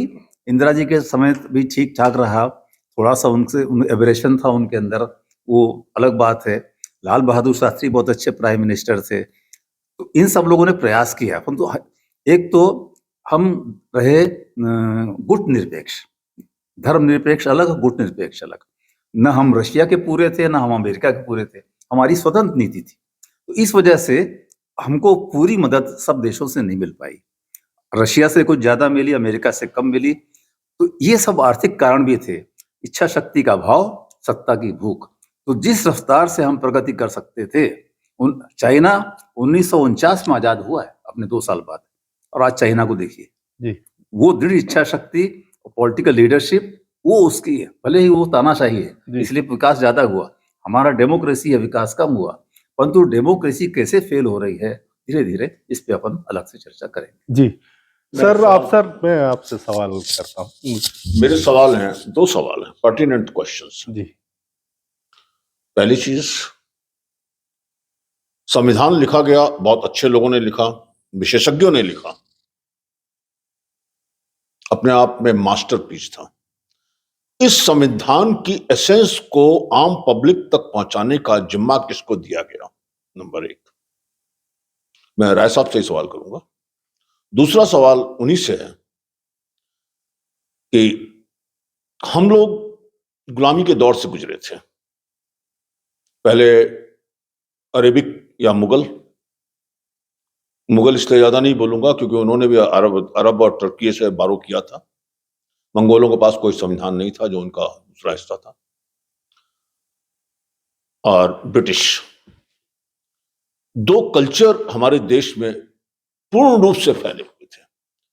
Speaker 2: इंदिरा जी के समय भी ठीक ठाक रहा, थोड़ा सा उनसे एबरेशन था उनके अंदर, वो अलग बात है। लाल बहादुर शास्त्री बहुत अच्छे प्राइम मिनिस्टर थे। तो इन सब लोगों ने प्रयास किया, परंतु एक तो हम रहे गुट निरपेक्ष, धर्म निरपेक्ष अलग, गुट निरपेक्ष अलग। न हम रशिया के पूरे थे, न हम अमेरिका के पूरे थे, हमारी स्वतंत्र नीति थी। तो इस वजह से हमको पूरी मदद सब देशों से नहीं मिल पाई। रशिया से कुछ ज्यादा मिली, अमेरिका से कम मिली। तो ये सब आर्थिक कारण भी थे, इच्छा शक्ति का अभाव, सत्ता की भूख। तो जिस रफ्तार से हम प्रगति कर सकते थे, चाइना 1949 में आजाद हुआ है, अपने 2 साल बाद। और आज चाइना को देखिए,
Speaker 1: जी
Speaker 2: वो दृढ़ इच्छा शक्ति, पॉलिटिकल लीडरशिप वो उसकी है, भले ही वो तानाशाही है,
Speaker 1: जी।
Speaker 2: इसलिए विकास ज्यादा हुआ। हमारा डेमोक्रेसी है, विकास कम हुआ, परंतु डेमोक्रेसी कैसे फेल हो रही है धीरे धीरे, इस पे अपन अलग से चर्चा करेंगे।
Speaker 1: जी
Speaker 3: मेरा
Speaker 1: सर मैं आपसे सवाल करता हूँ।
Speaker 3: मेरे सवाल हैं, 2 सवाल हैं, पर्टिनेंट क्वेश्चंस।
Speaker 1: जी
Speaker 3: पहली चीज, संविधान लिखा गया, बहुत अच्छे लोगों ने लिखा, विशेषज्ञों ने लिखा, अपने आप में मास्टरपीस था। इस संविधान की एसेंस को आम पब्लिक तक पहुंचाने का जिम्मा किसको दिया गया? नंबर 1। मैं राय साहब से ही सवाल करूंगा। दूसरा सवाल उन्हीं से है कि हम लोग गुलामी के दौर से गुजरे थे, पहले अरेबिक या मुगल इसलिए ज्यादा नहीं बोलूंगा क्योंकि उन्होंने भी अरब और तुर्की से बारो किया था। मंगोलों के पास कोई संविधान नहीं था, जो उनका दूसरा हिस्सा था, और ब्रिटिश। 2 कल्चर हमारे देश में पूर्ण रूप से फैले हुए थे।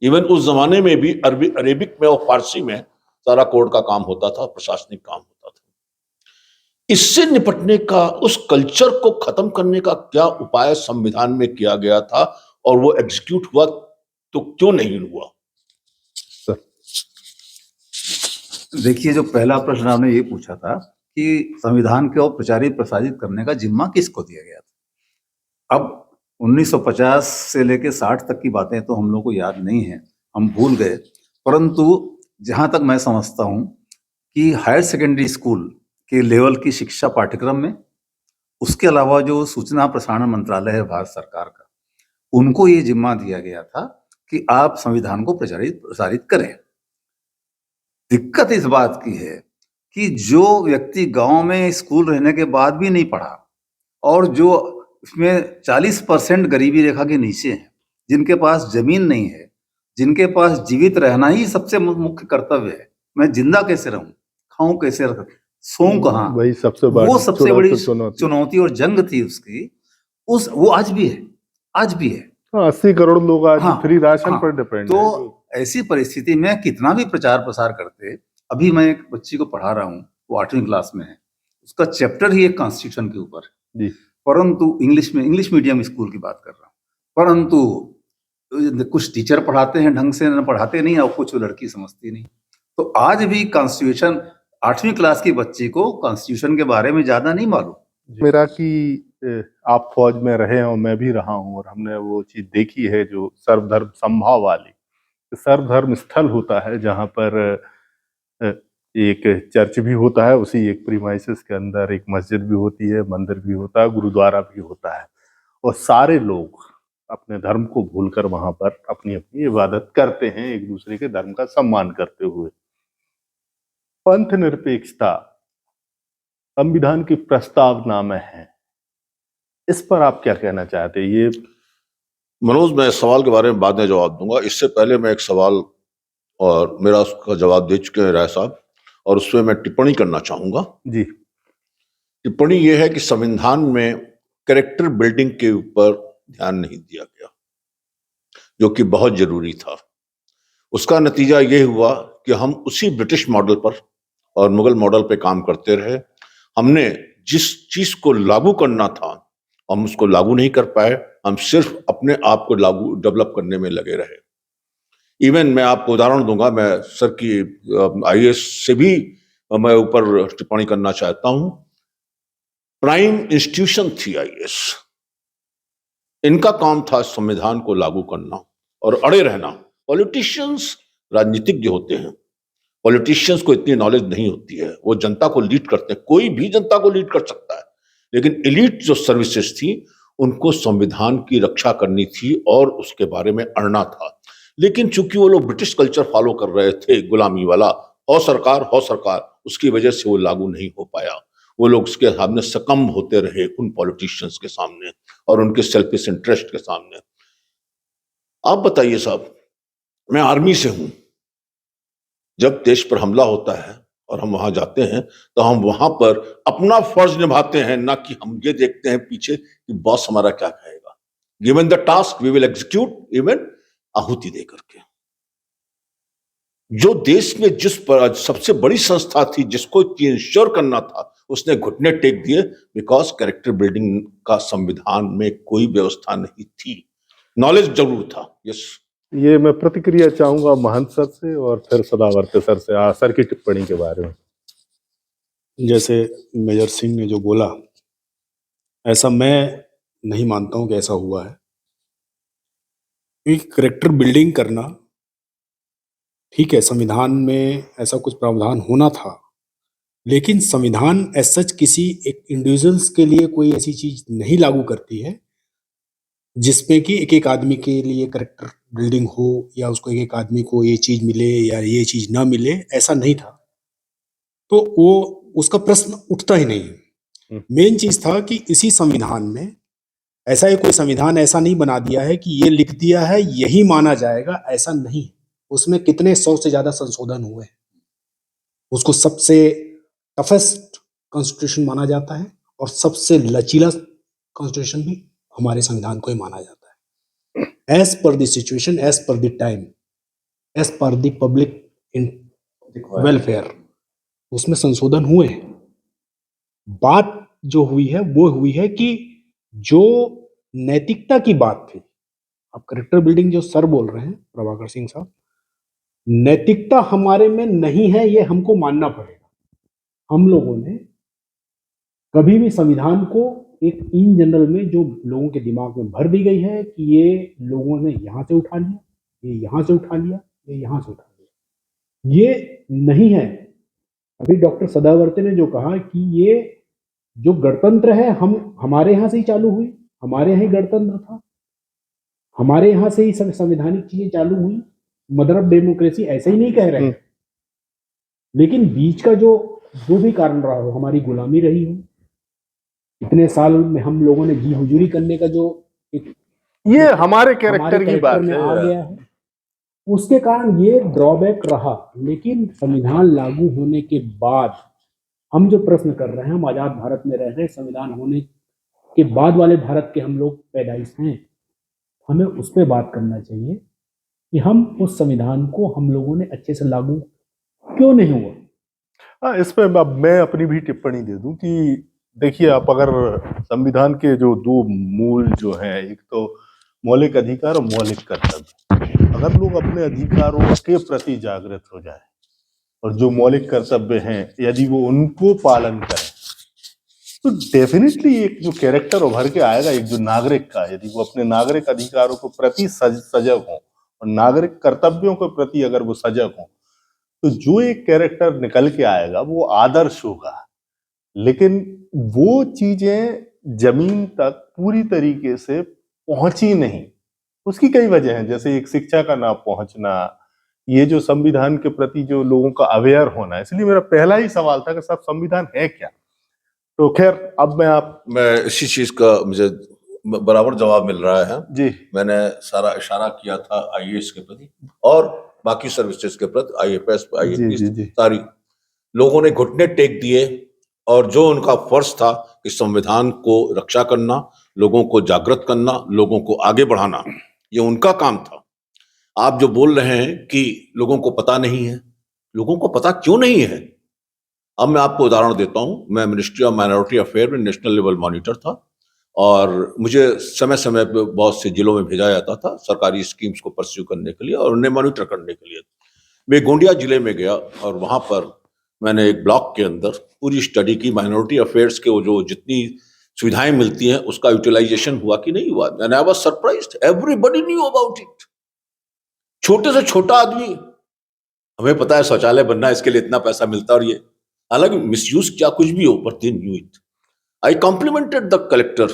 Speaker 3: इवन उस जमाने में भी अरेबिक में और फारसी में सारा कोड का काम होता था, प्रशासनिक काम होता था। इससे निपटने का, उस कल्चर को खत्म करने का क्या उपाय संविधान में किया गया था, और वो एग्जीक्यूट हुआ तो क्यों नहीं हुआ?
Speaker 2: देखिए, जो पहला प्रश्न आपने ये पूछा था कि संविधान को प्रचारित प्रसारित करने का जिम्मा किसको दिया गया था। अब 1950 से लेके 60 तक की बातें तो हम लोग को याद नहीं है, हम भूल गए, परंतु जहाँ तक मैं समझता हूँ कि हायर सेकेंडरी स्कूल के लेवल की शिक्षा पाठ्यक्रम में, उसके अलावा जो सूचना प्रसारण मंत्रालय है भारत सरकार का, उनको ये जिम्मा दिया गया था कि आप संविधान को प्रचारित प्रसारित करें। दिक्कत इस बात की है कि जो व्यक्ति गांव में स्कूल रहने के बाद भी नहीं पढ़ा, और जो उसमें 40% गरीबी रेखा के नीचे हैं, जिनके पास जमीन नहीं है, जिनके पास जीवित रहना ही सबसे मुख्य कर्तव्य है, मैं जिंदा कैसे रहूं, खाऊं कैसे, सोऊं कहाँ,
Speaker 1: वही सबसे बड़ी
Speaker 2: वो सबसे बड़ी
Speaker 1: चुनौती।
Speaker 2: चुनौती और जंग थी उसकी। वो आज भी है, आज भी है।
Speaker 1: 80 करोड़ लोग आज
Speaker 2: हाँ,
Speaker 1: फ्री राशन
Speaker 2: हाँ,
Speaker 1: पर डिपेंड
Speaker 2: तो
Speaker 1: है।
Speaker 2: ऐसी परिस्थिति में कितना भी प्रचार प्रसार करते, अभी मैं एक बच्ची को पढ़ा रहा हूँ, वो 8वीं क्लास में है, उसका चैप्टर ही एक कॉन्स्टिट्यूशन के ऊपर है,
Speaker 1: जी
Speaker 2: परंतु इंग्लिश मीडियम स्कूल की बात कर रहा हूँ, परंतु कुछ टीचर पढ़ाते हैं ढंग से, न पढ़ाते नहीं, और कुछ लड़की समझती नहीं। तो आज भी कॉन्स्टिट्यूशन, 8वीं क्लास की बच्ची को कॉन्स्टिट्यूशन के बारे में ज्यादा नहीं मालूम।
Speaker 1: मेरा कि आप फौज में रहे हैं और मैं भी रहा हूं, और हमने वो चीज देखी है जो सर्वधर्म समभाव वाली। सर्वधर्म स्थल होता है जहां पर एक चर्च भी होता है, उसी एक प्रीमाइसेस के अंदर एक मस्जिद भी होती है, मंदिर भी होता है, गुरुद्वारा भी होता है, और सारे लोग अपने धर्म को भूलकर वहां पर अपनी अपनी इबादत करते हैं, एक दूसरे के धर्म का सम्मान करते हुए। पंथ निरपेक्षता संविधान की प्रस्तावना में है, इस पर आप क्या कहना चाहते हैं? ये
Speaker 3: मनोज, मैं इस सवाल के बारे में बाद में जवाब दूंगा। इससे पहले मैं एक सवाल, और मेरा उसका जवाब दे चुके हैं राय साहब, और उसमें मैं टिप्पणी करना चाहूंगा।
Speaker 1: जी
Speaker 3: टिप्पणी यह है कि संविधान में कैरेक्टर बिल्डिंग के ऊपर ध्यान नहीं दिया गया, जो कि बहुत जरूरी था। उसका नतीजा यह हुआ कि हम उसी ब्रिटिश मॉडल पर और मुगल मॉडल पे काम करते रहे। हमने जिस चीज को लागू करना था, हम उसको लागू नहीं कर पाए, हम सिर्फ अपने आप को लागू डेवलप करने में लगे रहे। इवन मैं आपको उदाहरण दूंगा, मैं सर की आईएएस से भी मैं ऊपर टिप्पणी करना चाहता हूं। प्राइम इंस्टीट्यूशन थी आईएएस, इनका काम था संविधान को लागू करना और अड़े रहना। पॉलिटिशियंस, राजनीतिज्ञ होते हैं, पॉलिटिशियंस को इतनी नॉलेज नहीं होती है, वो जनता को लीड करते हैं, कोई भी जनता को लीड कर सकता है, लेकिन एलिट जो सर्विसेज थी उनको संविधान की रक्षा करनी थी और उसके बारे में अड़ना था। लेकिन चूंकि वो लोग ब्रिटिश कल्चर फॉलो कर रहे थे, गुलामी वाला, हो सरकार, उसकी वजह से वो लागू नहीं हो पाया। वो लोग उसके सामने सकम होते रहे, उन पॉलिटिशियंस के सामने और उनके सेल्फिश इंटरेस्ट के सामने। आप बताइए साहब, मैं आर्मी से हूं, जब देश पर हमला होता है और हम वहां जाते हैं तो हम वहां पर अपना फर्ज निभाते हैं, ना कि हम ये देखते हैं पीछे कि बॉस हमारा क्या कहेगा। Given the task we will execute even आहुति दे करके। जो देश में जिस पर सबसे बड़ी संस्था थी जिसको इंश्योर करना था, उसने घुटने टेक दिए, बिकॉज कैरेक्टर बिल्डिंग का संविधान में कोई व्यवस्था नहीं थी। नॉलेज जरूर था। यस,
Speaker 1: ये मैं प्रतिक्रिया चाहूंगा महंत सर से और फिर सदावर्ते सर से सर की टिप्पणी के बारे में।
Speaker 4: जैसे मेजर सिंह ने जो बोला, ऐसा मैं नहीं मानता हूं कि ऐसा हुआ है। क्योंकि करेक्टर बिल्डिंग करना ठीक है, संविधान में ऐसा कुछ प्रावधान होना था, लेकिन संविधान एज सच किसी एक इंडिविजुअल्स के लिए कोई ऐसी चीज नहीं लागू करती है जिसमें कि एक एक आदमी के लिए करेक्टर बिल्डिंग हो, या उसको एक एक आदमी को ये चीज मिले या ये चीज ना मिले, ऐसा नहीं था। तो वो उसका प्रश्न उठता ही नहीं। मेन चीज था कि इसी संविधान में ऐसा ही कोई संविधान ऐसा नहीं बना दिया है कि ये लिख दिया है यही माना जाएगा, ऐसा नहीं। उसमें कितने 100 से ज्यादा संशोधन हुए हैं। उसको सबसे टफेस्ट कॉन्स्टिट्यूशन माना जाता है और सबसे लचीला कॉन्स्टिट्यूशन भी हमारे संविधान को ही माना जाता है। As per the situation, as per the time, as per the public welfare, उसमें संशोधन हुए हैं। बात जो हुई है वो हुई है कि जो नैतिकता की बात थी, अब करेक्टर बिल्डिंग जो सर बोल रहे हैं प्रभाकर सिंह साहब, नैतिकता हमारे में नहीं है, ये हमको मानना पड़ेगा। हम लोगों ने कभी भी संविधान को एक इन जनरल में जो लोगों के दिमाग में भर दी गई है कि ये लोगों ने यहां से उठा लिया, ये यहां से उठा लिया, ये यहां से उठा लिया, ये नहीं है। अभी डॉक्टर सदावर्ते ने जो कहा कि ये जो गणतंत्र है हमारे यहाँ से ही चालू हुई, हमारे यहाँ ही गणतंत्र था, हमारे यहाँ से ही संवैधानिक चीजें चालू हुई, मदर ऑफ डेमोक्रेसी ऐसे ही नहीं कह रहे हैं। लेकिन बीच का जो भी कारण रहा हो, हमारी गुलामी रही हो, इतने साल में हम लोगों ने जी हुजूरी करने का जो
Speaker 1: ये हमारे कैरेक्टर की बात
Speaker 4: में
Speaker 1: है।
Speaker 4: आ गया है, उसके कारण ये ड्रॉबैक रहा। लेकिन संविधान लागू होने के बाद हम जो प्रश्न कर रहे हैं, हम आजाद भारत में रह रहे हैं, संविधान होने के बाद वाले भारत के हम लोग पैदाइश हैं, हमें उस पर बात करना चाहिए कि हम उस संविधान को हम लोगों ने अच्छे से लागू क्यों नहीं हुआ।
Speaker 1: हाँ, इसमें अब मैं अपनी भी टिप्पणी दे दूं कि देखिए, आप अगर संविधान के जो दो मूल जो हैं, एक तो मौलिक अधिकार और मौलिक कर्तव्य, अगर लोग अपने अधिकारों के प्रति जागृत हो जाए और जो मौलिक कर्तव्य हैं यदि वो उनको पालन करें, तो डेफिनेटली एक जो कैरेक्टर उभर के आएगा, एक जो नागरिक का, यदि वो अपने नागरिक अधिकारों के प्रति सजग हो और नागरिक कर्तव्यों के प्रति अगर वो सजग हो, तो जो एक कैरेक्टर निकल के आएगा वो आदर्श होगा। लेकिन वो चीजें जमीन तक पूरी तरीके से पहुंची नहीं, उसकी कई वजह हैं, जैसे एक शिक्षा का ना पहुंचना, ये जो संविधान के प्रति जो लोगों का अवेयर होना। इसलिए मेरा पहला ही सवाल था कि सब संविधान है क्या। तो खैर, अब
Speaker 3: मैं इसी चीज का मुझे बराबर जवाब मिल रहा है
Speaker 1: जी।
Speaker 3: मैंने सारा इशारा किया था आईएएस के प्रति और बाकी सर्विसेज के प्रति, आईएफएस, आईएपीएस, सारी लोगों ने घुटने टेक दिए और जो उनका फर्ज था कि संविधान को रक्षा करना, लोगों को जागृत करना, लोगों को आगे बढ़ाना, ये उनका काम था। आप जो बोल रहे हैं कि लोगों को पता नहीं है, लोगों को पता क्यों नहीं है? अब मैं आपको उदाहरण देता हूं। मैं मिनिस्ट्री ऑफ माइनॉरिटी अफेयर में नेशनल लेवल मॉनिटर था और मुझे समय समय पे बहुत से जिलों में भेजा जाता था सरकारी स्कीम्स को परस्यू करने के लिए और उन्हें मॉनिटर करने के लिए। मैं गोंडिया जिले में गया और वहां पर मैंने एक ब्लॉक के अंदर पूरी स्टडी की, माइनॉरिटी अफेयर्स के वो जो जितनी सुविधाएं मिलती हैं उसका यूटिलाइजेशन हुआ कि नहीं हुआ। And I was surprised, everybody knew about it. छोटे से छोटा आदमी, हमें पता है शौचालय बनना है, इसके लिए इतना पैसा मिलता है, और ये हालांकि मिसयूज क्या कुछ भी हो, but they knew it. I complimented the collector,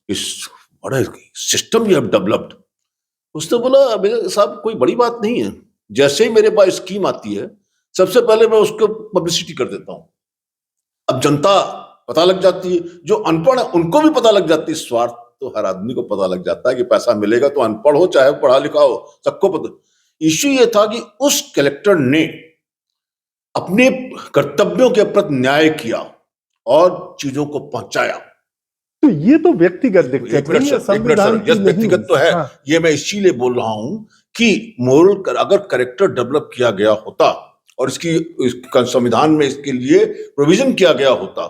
Speaker 3: इस बड़ा सिस्टम यू हैव डेवलप्ड। उसने बोला साहब कोई बड़ी बात नहीं है, जैसे ही मेरे पास स्कीम आती है सबसे पहले मैं उसको पब्लिसिटी कर देता हूं। अब जनता पता लग जाती है, जो अनपढ़ है उनको भी पता लग जाती है। स्वार्थ तो हर आदमी को पता लग जाता है कि पैसा मिलेगा, तो अनपढ़ हो चाहे पढ़ा लिखा हो, सबको पता। इश्यू ये था कि उस कलेक्टर ने अपने कर्तव्यों के प्रति न्याय किया और चीजों को पहुंचाया।
Speaker 1: तो ये तो व्यक्तिगत
Speaker 3: एक
Speaker 1: दिक्कत
Speaker 3: मिनट
Speaker 1: है,
Speaker 3: सर,
Speaker 1: ये
Speaker 3: एक मिनट
Speaker 1: संविधान
Speaker 3: सर,
Speaker 1: की
Speaker 3: यस
Speaker 1: नहीं।
Speaker 3: व्यक्तिगत तो है।
Speaker 1: हाँ,
Speaker 3: ये मैं इसीलिए बोल रहा हूं कि मोरल अगर करेक्टर डेवलप किया गया होता और इसका संविधान में इसके लिए प्रोविजन किया गया होता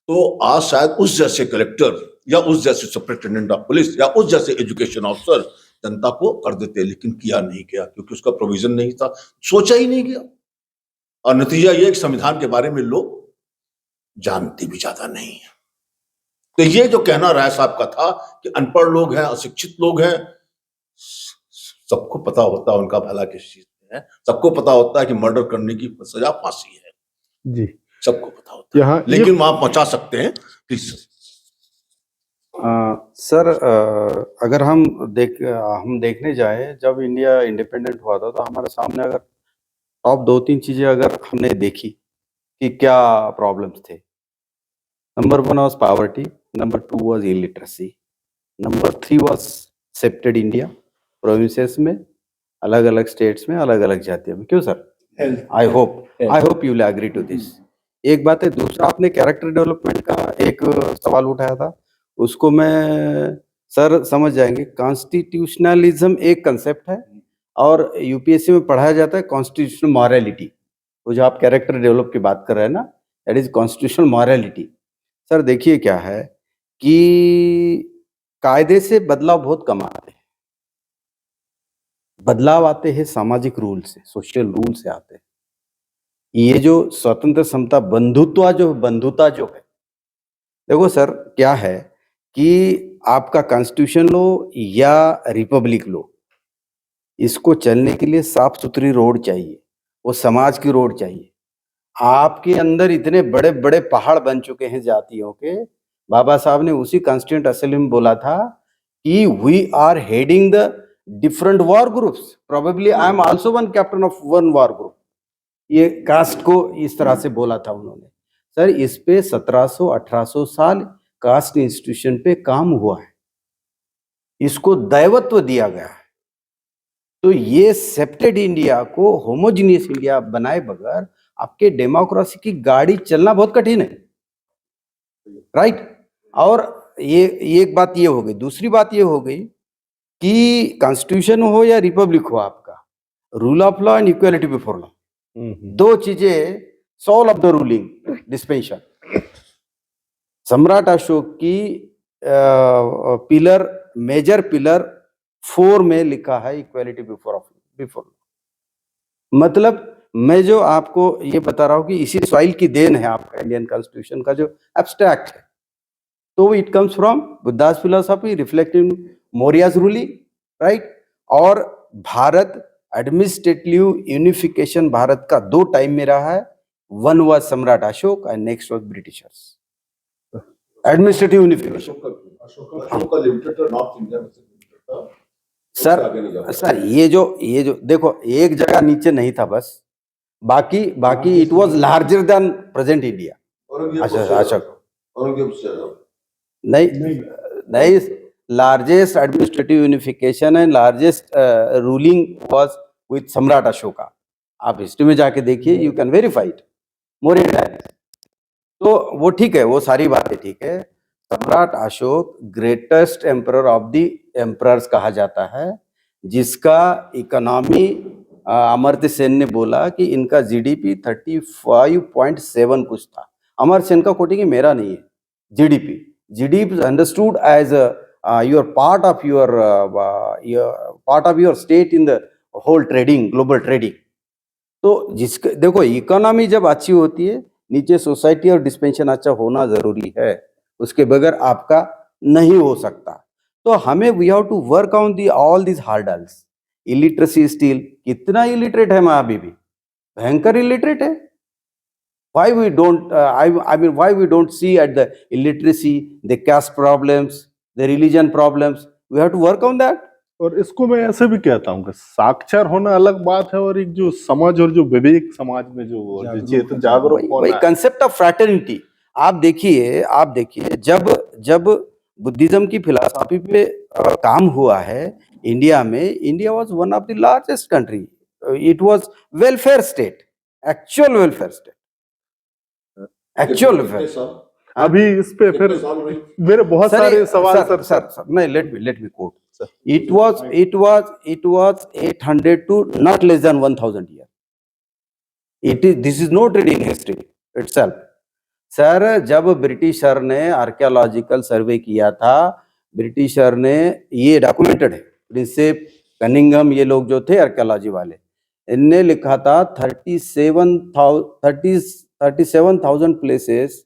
Speaker 3: तो आज शायद उस जैसे कलेक्टर या उस जैसे सुपरिटेंडेंट ऑफ पुलिस या उस जैसे एजुकेशन ऑफिसर जनता को कर देते, लेकिन किया नहीं गया क्योंकि उसका प्रोविजन नहीं था, सोचा ही नहीं गया। और नतीजा ये कि संविधान के बारे में लोग जानते भी ज्यादा नहीं है। तो ये जो कहना राय साहब का था कि अनपढ़ लोग हैं, अशिक्षित लोग हैं, सबको पता होता है उनका भला किस चीज में है, सबको पता होता है कि मर्डर करने की सजा फांसी है,
Speaker 1: जी।
Speaker 3: सबको पता होता है,
Speaker 1: यहाँ
Speaker 3: लेकिन वहां पहुंचा सकते हैं प्लीज।
Speaker 5: सर अगर हम देखने जाए, जब इंडिया इंडिपेंडेंट हुआ था तो हमारे सामने अगर टॉप 2-3 चीजें अगर हमने देखी कि क्या प्रॉब्लम्स थे, number 1 was poverty, number 2 was illiteracy, number 3 was septate India, provinces में, अलग अलग स्टेट्स में, अलग अलग जातियों में। क्यों sir? I hope you will agree to this. एक बात है। दूसरा, आपने कैरेक्टर डेवलपमेंट का एक सवाल उठाया था, उसको मैं सर समझ जाएंगे। कॉन्स्टिट्यूशनलिज्म एक कंसेप्ट है और यूपीएससी में पढ़ाया जाता है कॉन्स्टिट्यूशनल मॉरलिटी। वो जो आप कैरेक्टर डेवलप की बात कर रहे हैं ना, that is constitutional morality. Sir देखिए क्या है कि कायदे से बदलाव बहुत कम आते हैं, बदलाव आते हैं सामाजिक रूल से, सोशल रूल से आते हैं। ये जो स्वतंत्र समता बंधुता जो है, देखो सर क्या है कि आपका कॉन्स्टिट्यूशन लो या रिपब्लिक लो, इसको चलने के लिए साफ सुथरी रोड चाहिए, वो समाज की रोड चाहिए। आपके अंदर इतने बड़े बड़े पहाड़ बन चुके हैं जातियों के। बाबा साहब ने उसी कॉन्स्टिट्यूंट असेंबली में बोला था कि we are heading the different war groups, probably I am also one captain of one war group. ये कास्ट को इस तरह से बोला था उन्होंने। सर इस पे 1700-1800 साल कास्ट इंस्टीट्यूशन पे काम हुआ है, इसको दैवत्व दिया गया है। तो ये सेप्टेड इंडिया को होमोजीनियस इंडिया बनाए बगैर आपके डेमोक्रेसी की गाड़ी चलना बहुत कठिन है, राइट? और ये एक बात ये हो गई। दूसरी बात ये हो गई कि कॉन्स्टिट्यूशन हो या रिपब्लिक हो, आपका rule of law and equality before law, दो चीजें soul of the ruling dispensation. सम्राट अशोक की मेजर पिलर 4 में लिखा है इक्वालिटी बिफोर लॉ। मतलब मैं जो आपको ये बता रहा हूं कि इसी सॉइल की देन है आपका इंडियन कॉन्स्टिट्यूशन का जो एब्स्ट्रैक्ट है, तो it comes from Buddhas philosophy reflecting Mauryas ruling, right? और भारत एडमिनिस्ट्रेटिव यूनिफिकेशन भारत का 2 टाइम में रहा है। वन वाज सम्राट Ashok and next was Britishers. Administrative unification sir ये जो देखो, एक जगह नीचे नहीं था बस, बाकी it was larger than present India. नहीं, largest administrative unification and largest ruling was with Samrat Ashoka. आप हिस्ट्री में जाके देखिए, यू कैन वेरीफाई इट। तो वो ठीक है, वो सारी बातें ठीक है। सम्राट Ashok greatest emperor of the emperors कहा जाता है, जिसका इकोनॉमी अमर्त्य सेन ने बोला कि इनका जीडीपी 35.7 कुछ था। अमर्त्य सेन का कोटिंग मेरा नहीं है। GDP understood as your part of your state in the whole trading, global trading. तो जिसके देखो, इकोनॉमी जब अच्छी होती है, नीचे सोसाइटी और डिस्पेंशन अच्छा होना जरूरी है, उसके बगैर आपका नहीं हो सकता। तो हमें we have to work on the all this hurdles. Illiteracy still, कितना इलिटरेट है मैं अभी भी, भयंकर इलिटरेट है। why we don't why we don't see at the illiteracy, the caste problems, the religion problems? We have to work on that.
Speaker 1: और इसको मैं ऐसे भी कहता हूँ कि साक्षर होना अलग बात है, और एक जो समाज और जो विवेक समाज में जो जागरूक
Speaker 5: वही कंसेप्ट ऑफ फ्रैटर्निटी। आप देखिए जब बुद्धिज्म की फिलॉसफी पे काम हुआ है इंडिया में, India was one of the largest country. It was welfare state, actual welfare state, actual welfare.
Speaker 1: अभी इस पे फिर
Speaker 3: कितने साल हुए?
Speaker 1: मेरे बहुत सारे सवाल सर
Speaker 5: नहीं, let me quote. It was 800 to not less than 1000 years. This is not written in history itself. Sir, जब ब्रिटिशर ने आर्कियोलॉजिकल सर्वे किया था, ब्रिटिशर ने, ये डॉक्यूमेंटेड है, प्रिंसेप कनिंगम, ये लोग जो थे आर्कियोलॉजी वाले, इनने लिखा था 37,000 places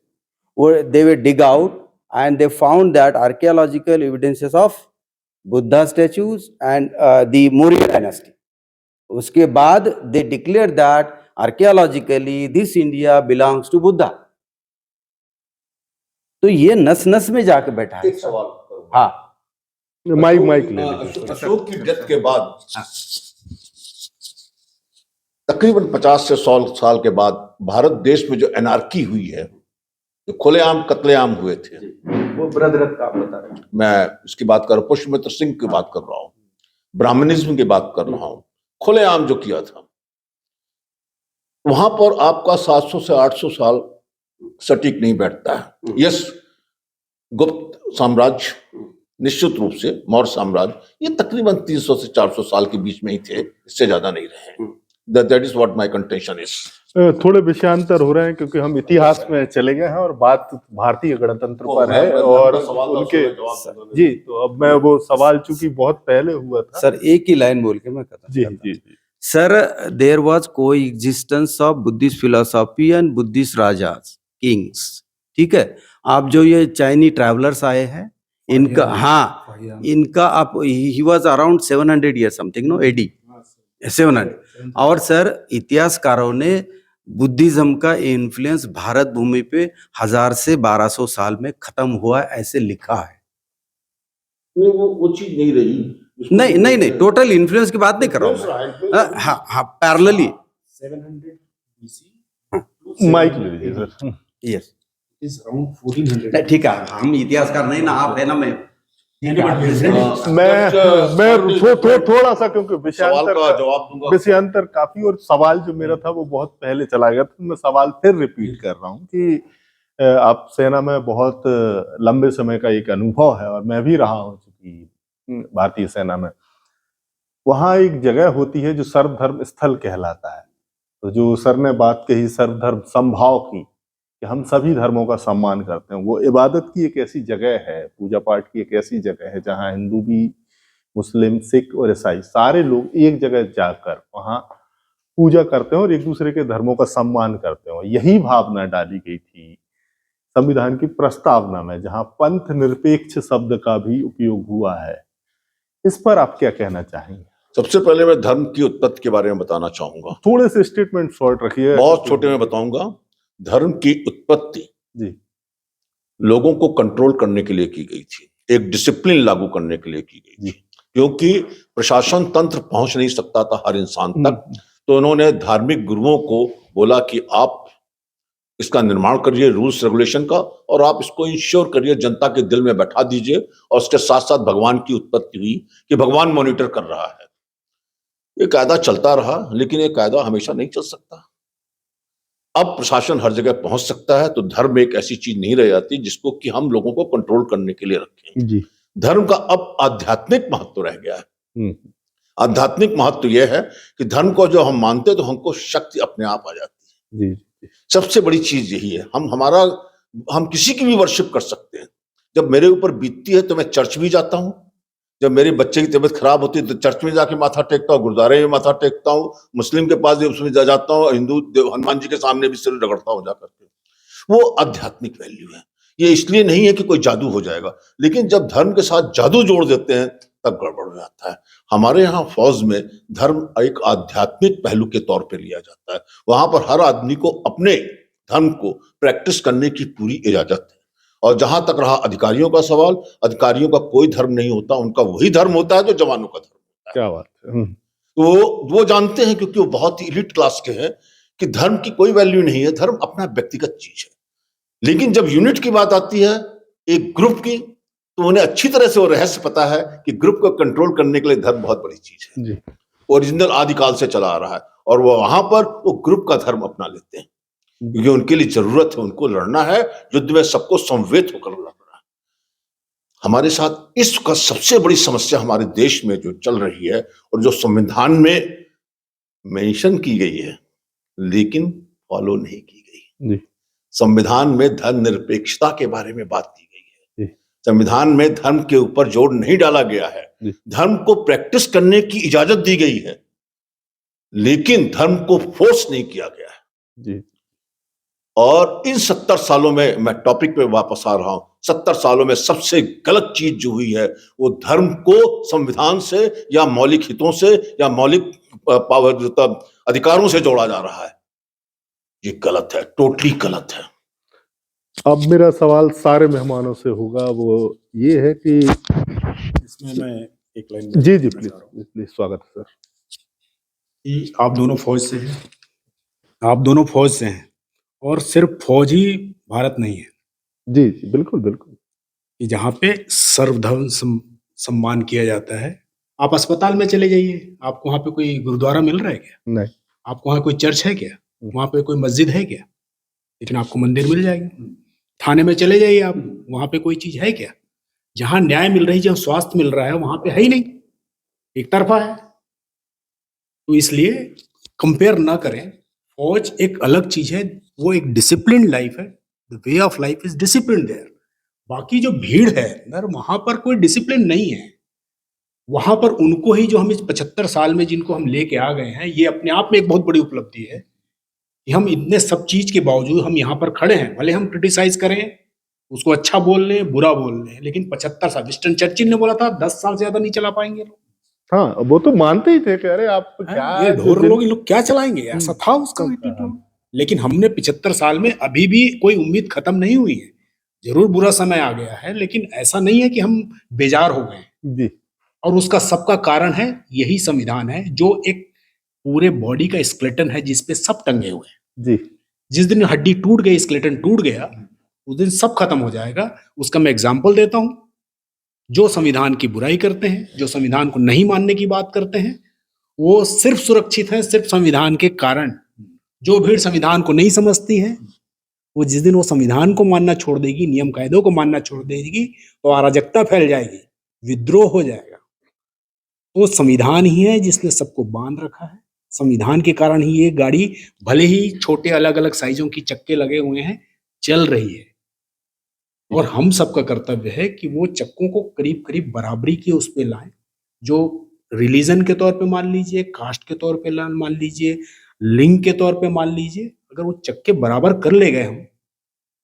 Speaker 5: where they were dig out and they found that archaeological evidences of Buddha statues and the Maurya dynasty. उसके बाद they declared that archaeologically this India belongs to Buddha. तो ये नस नस में जाके बैठा है।
Speaker 3: एक सवाल करूंगा।
Speaker 5: हाँ,
Speaker 1: माइक ले लीजिए।
Speaker 3: अशोक की डेथ के बाद तकरीबन 50 से 100 साल के बाद भारत देश में जो एनार्की हुई है, जो खुलेआम कत्लेआम हुए थे,
Speaker 5: वो ब्रदरत का बता रहे हैं।
Speaker 3: मैं इसकी बात कर रहा हूँ, पुष्पमित्र सिंह की बात कर रहा हूँ, ब्राह्मणिज्म की बात कर रहा हूँ, खुलेआम जो किया था, वहां पर आपका 700 से 800 साल सटीक नहीं बैठता है। यस, गुप्त साम्राज्य, निश्चित रूप से मौर्य साम्राज्य, ये तकरीबन 300 से 400 साल के बीच में ही थे, इससे ज्यादा नहीं रहे। That is what my contention is.
Speaker 1: थोड़े विषयांतर हो रहे हैं क्योंकि हम इतिहास में चले गए हैं और बात भारतीय गणतंत्र पर है और उनके जी, तो अब मैं वो सवाल चूंकि बहुत पहले हुआ था
Speaker 5: सर, एक ही लाइन बोल के मैं खत्म
Speaker 1: जी
Speaker 5: करता हूं।
Speaker 1: जी
Speaker 5: Sir, there was coexistence of Buddhist philosophy and Buddhist rajas, kings. ठीक है, आप जो ये चाइनी ट्रैवलर्स आए हैं, इनका, हाँ, इनका आप, he was around 700 years something, no, AD 700। और सर, इतिहासकारों ने बुद्धिज्म का इन्फ्लुएंस भारत भूमि पे 1000 से 1200 साल में खत्म हुआ ऐसे लिखा है।
Speaker 3: वो चीज नहीं रही।
Speaker 5: नहीं, टोटल इन्फ्लुएंस की बात नहीं कर रहा हूँ मैं। हाँ, पैरेलली।
Speaker 4: 700 BC
Speaker 1: माइक ले लीजिए सर।
Speaker 5: Yes,
Speaker 4: is around 1400।
Speaker 5: नहीं, ठीक है, हम इतिहासकार नहीं ना, आप है ना, मैं
Speaker 1: थोड़ा सा क्योंकि
Speaker 3: सवाल का जवाब दूंगा।
Speaker 1: विषयांतर काफी, और सवाल जो मेरा था वो बहुत पहले चला गया, तो मैं सवाल फिर रिपीट कर रहा हूँ कि आप सेना में बहुत लंबे समय का एक अनुभव है और मैं भी रहा हूँ चूंकि भारतीय सेना में। वहां एक जगह होती है जो सर्वधर्म स्थल कहलाता है। तो जो सर ने बात कही सर्वधर्म समभाव की, कि हम सभी धर्मों का सम्मान करते हैं, वो इबादत की एक ऐसी जगह है, पूजा पाठ की एक ऐसी जगह है जहां हिंदू भी, मुस्लिम, सिख और ईसाई सारे लोग एक जगह जाकर वहां पूजा करते हैं और एक दूसरे के धर्मों का सम्मान करते हैं। यही भावना डाली गई थी संविधान की प्रस्तावना में, जहां पंथ निरपेक्ष शब्द का भी उपयोग हुआ है। इस पर आप क्या कहना चाहेंगे?
Speaker 3: सबसे पहले मैं धर्म की उत्पत्ति के बारे में बताना चाहूंगा।
Speaker 1: थोड़े से स्टेटमेंट शॉर्ट रखिए।
Speaker 3: बहुत छोटे में बताऊंगा। धर्म की उत्पत्ति
Speaker 1: जी
Speaker 3: लोगों को कंट्रोल करने के लिए की गई थी, एक डिसिप्लिन लागू करने के लिए की गई थी, क्योंकि प्रशासन तंत्र पहुंच नहीं सकता था हर इंसान तक। तो उन्होंने धार्मिक गुरुओं को बोला कि आप इसका निर्माण करिए रूल्स रेगुलेशन का, और आप इसको इंश्योर करिए, जनता के दिल में बैठा दीजिए। और उसके साथ साथ भगवान की उत्पत्ति हुई कि भगवान मॉनिटर कर रहा है। ये कायदा चलता रहा, लेकिन ये कायदा हमेशा नहीं चल सकता। अब प्रशासन हर जगह पहुंच सकता है, तो धर्म एक ऐसी चीज नहीं रह जाती जिसको कि हम लोगों को कंट्रोल करने के लिए रखें।
Speaker 1: जी,
Speaker 3: धर्म का अब आध्यात्मिक महत्व रह गया है। आध्यात्मिक महत्व यह है कि धर्म को जो हम मानते हैं तो हमको शक्ति अपने आप आ जाती है।
Speaker 1: जी,
Speaker 3: सबसे बड़ी चीज यही है। हम किसी की भी वर्शिप कर सकते हैं। जब मेरे ऊपर बीतती है तो मैं चर्च भी जाता हूँ। जब मेरे बच्चे की तबीयत खराब होती है तो चर्च में जाके माथा टेकता हूँ, गुरुद्वारे में माथा टेकता हूँ, मुस्लिम के पास भी उसमें जाता हूँ, हिंदू हनुमान जी के सामने भी सिर रगड़ता हूँ जाकर के। वो आध्यात्मिक वैल्यू है। ये इसलिए नहीं है कि कोई जादू हो जाएगा, लेकिन जब धर्म के साथ जादू जोड़ देते हैं तब गड़बड़ हो जाता है। हमारे यहाँ फौज में धर्म एक आध्यात्मिक पहलू के तौर पर लिया जाता है। वहां पर हर आदमी को अपने धर्म को प्रैक्टिस करने की पूरी इजाजत है। और जहां तक रहा अधिकारियों का सवाल, अधिकारियों का कोई धर्म नहीं होता, उनका वही धर्म होता है जो जवानों का धर्म होता है।
Speaker 1: क्या बात है।
Speaker 3: तो वो जानते हैं, क्योंकि वो बहुत ही इलीट क्लास के हैं, कि धर्म की कोई वैल्यू नहीं है, धर्म अपना व्यक्तिगत चीज है। लेकिन जब यूनिट की बात आती है एक ग्रुप की, तो उन्हें अच्छी तरह से वो रहस्य पता है कि ग्रुप को कंट्रोल करने के लिए धर्म बहुत बड़ी चीज है
Speaker 1: जी।
Speaker 3: ओरिजिनल आदिकाल से चला आ रहा है, और वो वहां पर वो ग्रुप का धर्म अपना लेते हैं। क्योंकि उनके लिए जरूरत है, उनको लड़ना है, युद्ध में सबको समवेत होकर लड़ना है। हमारे साथ इस का सबसे बड़ी समस्या हमारे देश में जो चल रही है और जो संविधान में मेंशन की गई है लेकिन फॉलो नहीं की गई।
Speaker 1: जी
Speaker 3: संविधान में धर्मनिरपेक्षता के बारे में बात की गई है,
Speaker 1: जी
Speaker 3: संविधान में धर्म के ऊपर जोर नहीं डाला गया है,
Speaker 1: जी
Speaker 3: धर्म को प्रैक्टिस करने की इजाजत दी गई है लेकिन धर्म को फोर्स नहीं किया गया है।
Speaker 1: जी
Speaker 3: और इन 70 सालों में, मैं टॉपिक पे वापस आ रहा हूं, 70 सालों में सबसे गलत चीज जो हुई है वो धर्म को संविधान से या मौलिक हितों से या मौलिक पावर अधिकारों से जोड़ा जा रहा है। ये गलत है, टोटली गलत है।
Speaker 1: अब मेरा सवाल सारे मेहमानों से होगा, वो ये है कि
Speaker 4: इसमें मैं एक लाइन
Speaker 1: जी जी प्लीज प्लीज, स्वागत है सर।
Speaker 4: कि आप दोनों फौज से हैं, आप दोनों फौज से हैं, और सिर्फ फौज ही भारत नहीं है
Speaker 1: जी जी बिल्कुल बिल्कुल।
Speaker 4: कि जहाँ पे सर्वधर्म सम्मान किया जाता है। आप अस्पताल में चले जाइए, आपको वहाँ पे कोई गुरुद्वारा मिल रहा है क्या?
Speaker 1: नहीं
Speaker 4: आपको वहाँ कोई चर्च है क्या? वहाँ पे कोई मस्जिद है क्या? लेकिन आपको मंदिर मिल जाएगी। थाने में चले जाइए आप, वहाँ पे कोई चीज है क्या? जहाँ न्याय मिल रही, जहाँ स्वास्थ्य मिल रहा है, वहाँ पे है ही नहीं, एक तरफा है। तो इसलिए कंपेयर ना करें। फौज एक अलग चीज है, वो एक डिसिप्लिन लाइफ है, the way of life is discipline there. बाकी जो भीड़ है अंदर, वहां पर कोई डिसिप्लिन नहीं है। वहां पर उनको ही, जो हम इस 75 साल में जिनको हम लेके आ गए हैं, ये अपने आप में एक बहुत बड़ी उपलब्धि है कि हम इतने सब चीज के बावजूद हम यहाँ पर खड़े हैं। भले हम क्रिटिसाइज करें, उसको अच्छा बोल लें, बुरा बोल लें, लेकिन 75 साल, विंस्टन चर्चिल ने बोला था 10 साल से ज्यादा नहीं चला पाएंगे लोग।
Speaker 1: हाँ, वो तो मानते ही थे, कह रहे आप क्या
Speaker 4: ये ढोर
Speaker 1: जो
Speaker 4: लोग, इन लोग क्या चलाएंगे, ऐसा था उसका एटीट्यूड। लेकिन हमने 75 साल में अभी भी कोई उम्मीद खत्म नहीं हुई है। जरूर बुरा समय आ गया है, लेकिन ऐसा नहीं है कि हम बेजार हो गए।
Speaker 1: जी
Speaker 4: और उसका सबका कारण है यही संविधान है, जो एक पूरे बॉडी का स्केलेटन है जिसपे सब टंगे हुए हैं।
Speaker 1: जी
Speaker 4: जिस दिन हड्डी टूट गई, स्केलेटन टूट गया, उस दिन सब खत्म हो जाएगा। उसका मैं एग्जाम्पल देता हूं। जो संविधान की बुराई करते हैं, जो संविधान को नहीं मानने की बात करते हैं, वो सिर्फ सुरक्षित हैं सिर्फ संविधान के कारण। जो भीड़ संविधान को नहीं समझती है, वो जिस दिन वो संविधान को मानना छोड़ देगी, नियम कायदों को मानना छोड़ देगी, तो अराजकता फैल जाएगी, विद्रोह हो जाएगा। तो संविधान ही है जिसने सबको बांध रखा है। संविधान के कारण ही ये गाड़ी, भले ही छोटे अलग अलग साइजों की चक्के लगे हुए हैं, चल रही है। और हम सबका कर्तव्य है कि वो चक्कों को करीब करीब बराबरी की उस पे लाएं। जो रिलीजन के तौर पे मान लीजिए, कास्ट के तौर पे मान लीजिए, लिंग के तौर पे मान लीजिए, अगर वो चक्के बराबर कर ले गए हम,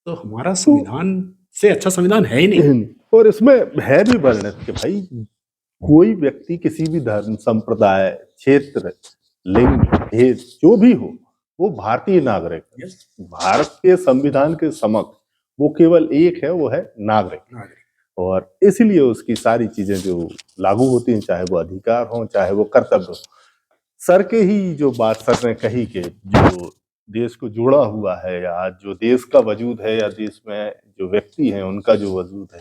Speaker 4: तो हमारा संविधान से अच्छा संविधान है ही नहीं।
Speaker 1: और इसमें है भी वर्णित कि भाई कोई व्यक्ति किसी भी धर्म, संप्रदाय, क्षेत्र, लिंग, भेद जो भी हो, वो भारतीय नागरिक है। भारत के संविधान के समक्ष वो केवल एक है, वो है नागरिक। और इसलिए उसकी सारी चीजें जो लागू होती हैं, चाहे वो अधिकार हो, चाहे वो कर्तव्य हो। सर के ही जो बात सर ने कही कि जो देश को जुड़ा हुआ है, या जो देश का वजूद है, या देश में जो व्यक्ति हैं उनका जो वजूद है,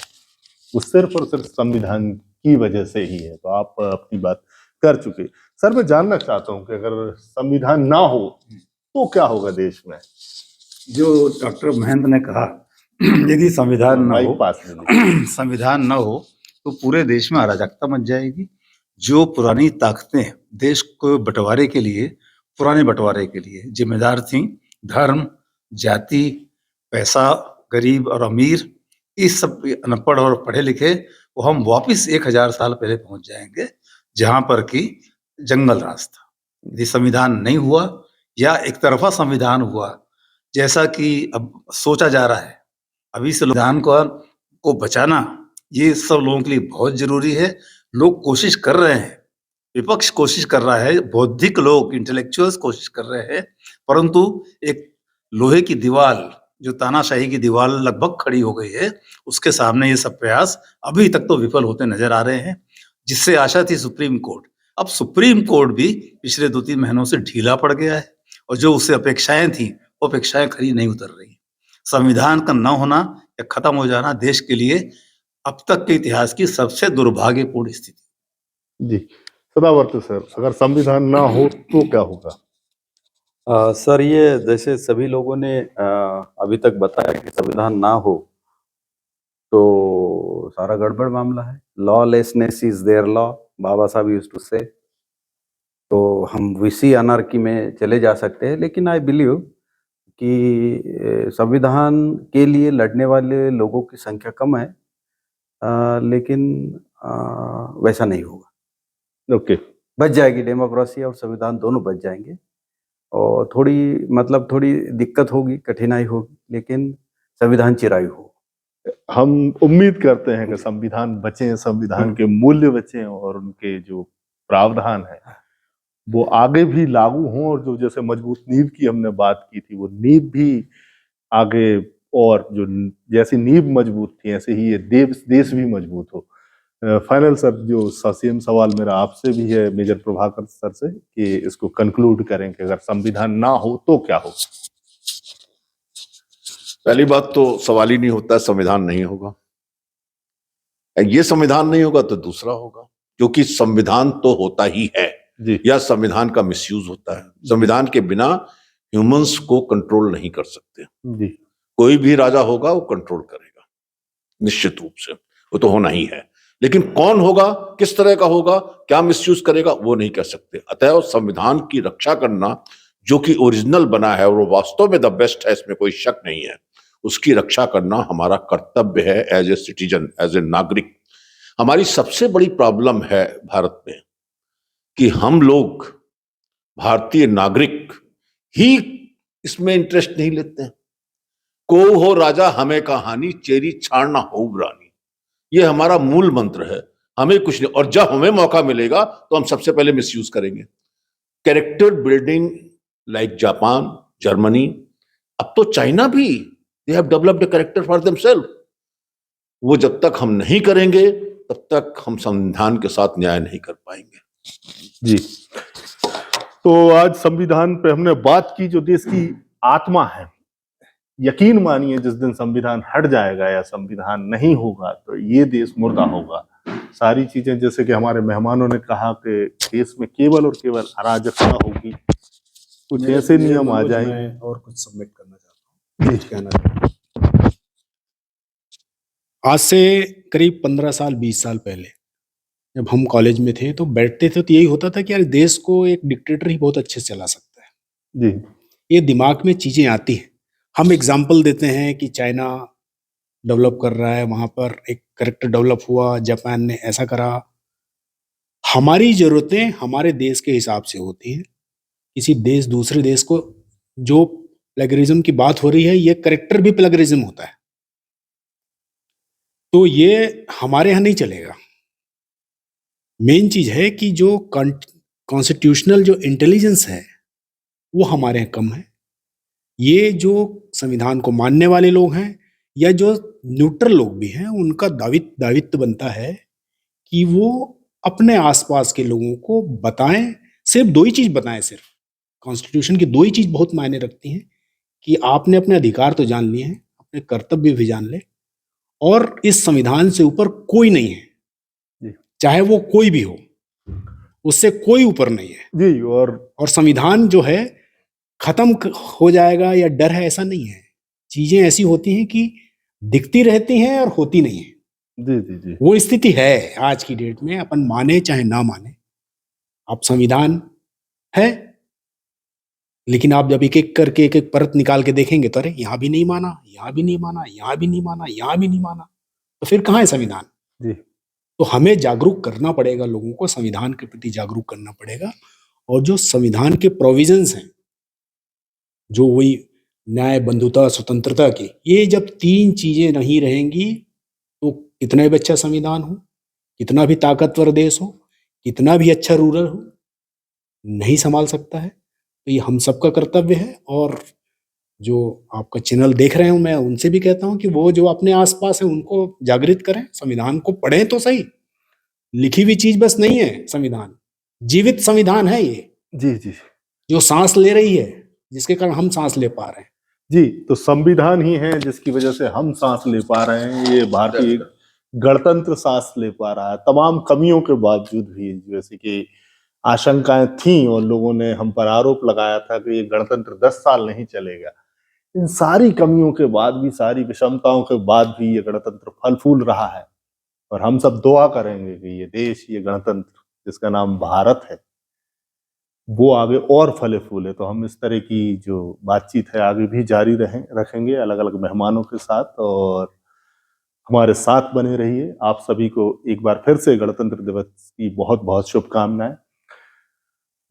Speaker 1: वो सिर्फ और सिर्फ संविधान की वजह से ही है। तो आप अपनी बात कर चुके। सर मैं जानना चाहता हूँ कि अगर संविधान ना हो तो क्या होगा देश में?
Speaker 2: जो डॉक्टर महेंद्र ने कहा, यदि संविधान न हो,
Speaker 1: पास में
Speaker 2: संविधान न हो तो पूरे देश में अराजकता मच जाएगी। जो पुरानी ताकतें देश को बंटवारे के लिए, पुराने बंटवारे के लिए जिम्मेदार थीं, धर्म, जाति, पैसा, गरीब और अमीर, इस सब अनपढ़ और पढ़े लिखे, वो हम वापिस 1000 साल पहले पहुंच जाएंगे, जहां पर कि जंगल राज था। यदि संविधान नहीं हुआ या एक तरफा संविधान हुआ, जैसा कि अब सोचा जा रहा है, अभी से संविधान को बचाना ये सब लोगों के लिए बहुत जरूरी है। लोग कोशिश कर रहे हैं, विपक्ष कोशिश कर रहा है, बौद्धिक लोग, इंटेलेक्चुअल्स कोशिश कर रहे हैं, परंतु एक लोहे की दीवार, जो तानाशाही की दीवार लगभग खड़ी हो गई है, उसके सामने ये सब प्रयास अभी तक तो विफल होते नजर आ रहे हैं। जिससे आशा थी सुप्रीम कोर्ट, अब सुप्रीम कोर्ट भी पिछले 2-3 महीनों से ढीला पड़ गया है, और जो उससे अपेक्षाएं थी, वो अपेक्षाएं खरी नहीं उतर रही। संविधान का न होना या खत्म हो जाना देश के लिए अब तक के इतिहास की सबसे दुर्भाग्यपूर्ण स्थिति।
Speaker 1: जी सदावर्त सर, अगर संविधान ना हो तो क्या होगा?
Speaker 5: सर, ये जैसे सभी लोगों ने अभी तक बताया कि संविधान ना हो तो सारा गड़बड़ मामला है। लॉलेसनेस इज देयर लॉ, बाबा साहब यूज्ड टू से। तो हम विसी अनार्की में चले जा सकते हैं, लेकिन आई बिलीव कि संविधान के लिए लड़ने वाले लोगों की संख्या कम है, लेकिन वैसा नहीं होगा।
Speaker 1: ओके।
Speaker 5: बच जाएगी डेमोक्रेसी और संविधान दोनों बच जाएंगे, और थोड़ी दिक्कत होगी, कठिनाई होगी, लेकिन संविधान चिरायु हो।
Speaker 1: हम उम्मीद करते हैं कि संविधान बचे, संविधान के मूल्य बचे और उनके जो प्रावधान है वो आगे भी लागू हों, और जो जैसे मजबूत नींव की हमने बात की थी वो नींव भी आगे, और जो जैसी नींव मजबूत थी ऐसे ही ये देश भी मजबूत हो। फाइनल सर, जो सेम सवाल मेरा आपसे भी है मेजर प्रभाकर सर से, कि इसको कंक्लूड करें कि अगर संविधान ना हो तो क्या हो।
Speaker 3: पहली बात तो सवाल ही नहीं होता, संविधान नहीं होगा। ये संविधान नहीं होगा तो दूसरा होगा, क्योंकि संविधान तो होता ही है
Speaker 1: जी
Speaker 3: या संविधान का मिसयूज होता है। संविधान के बिना ह्यूमंस को कंट्रोल नहीं कर सकते।
Speaker 1: जी
Speaker 3: कोई भी राजा होगा वो कंट्रोल करेगा निश्चित रूप से, वो तो होना ही है, लेकिन कौन होगा, किस तरह का होगा, क्या मिसयूज करेगा, वो नहीं कर सकते। अतः संविधान की रक्षा करना, जो कि ओरिजिनल बना है और वो वास्तव में द बेस्ट है, इसमें कोई शक नहीं है, उसकी रक्षा करना हमारा कर्तव्य है as a citizen, as a नागरिक। हमारी सबसे बड़ी प्रॉब्लम है भारत में कि हम लोग भारतीय नागरिक ही इसमें इंटरेस्ट नहीं लेते हैं। को हो राजा हमें कहानी, चेरी छाड़ना हो रानी, ये हमारा मूल मंत्र है। हमें कुछ नहीं, और जब हमें मौका मिलेगा तो हम सबसे पहले मिसयूज करेंगे। Character building like Japan, Germany, अब तो चाइना भी, they have developed a character for themselves. वो जब तक हम नहीं करेंगे तब तक हम संविधान के साथ न्याय नहीं कर पाएंगे।
Speaker 1: जी। तो आज संविधान पे हमने बात की, जो देश की आत्मा है। यकीन मानिए जिस दिन संविधान हट जाएगा या संविधान नहीं होगा तो ये देश मुर्दा होगा। सारी चीजें, जैसे कि हमारे मेहमानों ने कहा कि देश में केवल और केवल अराजकता होगी, कुछ ऐसे नियम आ जाएंगे।
Speaker 4: मैं और कुछ सबमिट करना चाहता हूँ, कुछ कहना चाहता हूँ। आज से करीब 15 साल 20 साल पहले जब हम कॉलेज में थे तो बैठते थे तो यही होता था कि यार देश को एक डिक्टेटर ही बहुत अच्छे से चला सकता है।
Speaker 1: जी
Speaker 4: ये दिमाग में चीजें आती हैं। हम एग्जाम्पल देते हैं कि चाइना डेवलप कर रहा है, वहां पर एक करेक्टर डेवलप हुआ, जापान ने ऐसा करा। हमारी जरूरतें हमारे देश के हिसाब से होती हैं। किसी देश दूसरे देश को, जो प्लेगरिज्म की बात हो रही है, ये करेक्टर भी प्लेगरिज्म होता है, तो ये हमारे यहाँ नहीं चलेगा। मेन चीज है कि जो कॉन्स्टिट्यूशनल जो इंटेलिजेंस है वो हमारे यहाँ कम है। ये जो संविधान को मानने वाले लोग हैं या जो न्यूट्रल लोग भी हैं, उनका दायित्व बनता है कि वो अपने आसपास के लोगों को बताएं। सिर्फ दो ही चीज बताएं, सिर्फ कॉन्स्टिट्यूशन की दो ही चीज बहुत मायने रखती हैं कि आपने अपने अधिकार तो जान लिए हैं, अपने कर्तव्य भी जान ले, और इस संविधान से ऊपर कोई नहीं है, चाहे वो कोई भी हो, उससे कोई ऊपर नहीं है
Speaker 1: जी।
Speaker 4: और संविधान जो है खत्म हो जाएगा या डर है, ऐसा नहीं है। चीजें ऐसी होती हैं कि दिखती रहती हैं और होती नहीं है।
Speaker 1: जी जी जी।
Speaker 4: वो स्थिति है आज की डेट में, अपन माने चाहे ना माने। अब संविधान है, लेकिन आप जब एक एक करके एक एक परत निकाल के देखेंगे तो अरे यहाँ भी नहीं माना, यहाँ भी नहीं माना, यहाँ भी नहीं माना, यहाँ भी नहीं माना, तो फिर कहाँ है संविधान?
Speaker 1: जी।
Speaker 4: तो हमें जागरूक करना पड़ेगा, लोगों को संविधान के प्रति जागरूक करना पड़ेगा। और जो संविधान के प्रोविजंस हैं, जो वही न्याय, बंधुता, स्वतंत्रता की, ये जब तीन चीजें नहीं रहेंगी तो कितना भी अच्छा संविधान हो, कितना भी ताकतवर देश हो, कितना भी अच्छा रूलर हो, नहीं संभाल सकता है। तो ये हम सबका कर्तव्य है। और जो आपका चैनल देख रहे हो, मैं उनसे भी कहता हूं कि वो जो अपने आसपास है उनको जागृत करें, संविधान को पढ़ें तो सही। लिखी हुई चीज बस नहीं है संविधान, जीवित संविधान है ये,
Speaker 1: जी जी।
Speaker 4: जो सांस ले रही है, जिसके कारण हम सांस ले पा रहे हैं।
Speaker 1: जी, तो संविधान ही है जिसकी वजह से हम सांस ले पा रहे हैं। ये भारतीय गणतंत्र सांस ले पा रहा है तमाम कमियों के बावजूद भी, जैसे कि आशंकाएं थीं और लोगों ने हम पर आरोप लगाया था कि ये गणतंत्र 10 साल नहीं चलेगा, इन सारी कमियों के बाद भी, सारी विषमताओं के बाद भी ये गणतंत्र फल फूल रहा है। और हम सब दुआ करेंगे कि ये देश, ये गणतंत्र जिसका नाम भारत है, वो आगे और फले फूले। तो हम इस तरह की जो बातचीत है आगे भी जारी रखेंगे अलग अलग मेहमानों के साथ, और हमारे साथ बने रहिए। आप सभी को एक बार फिर से गणतंत्र दिवस की बहुत बहुत शुभकामनाएं।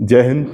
Speaker 1: जय हिंद,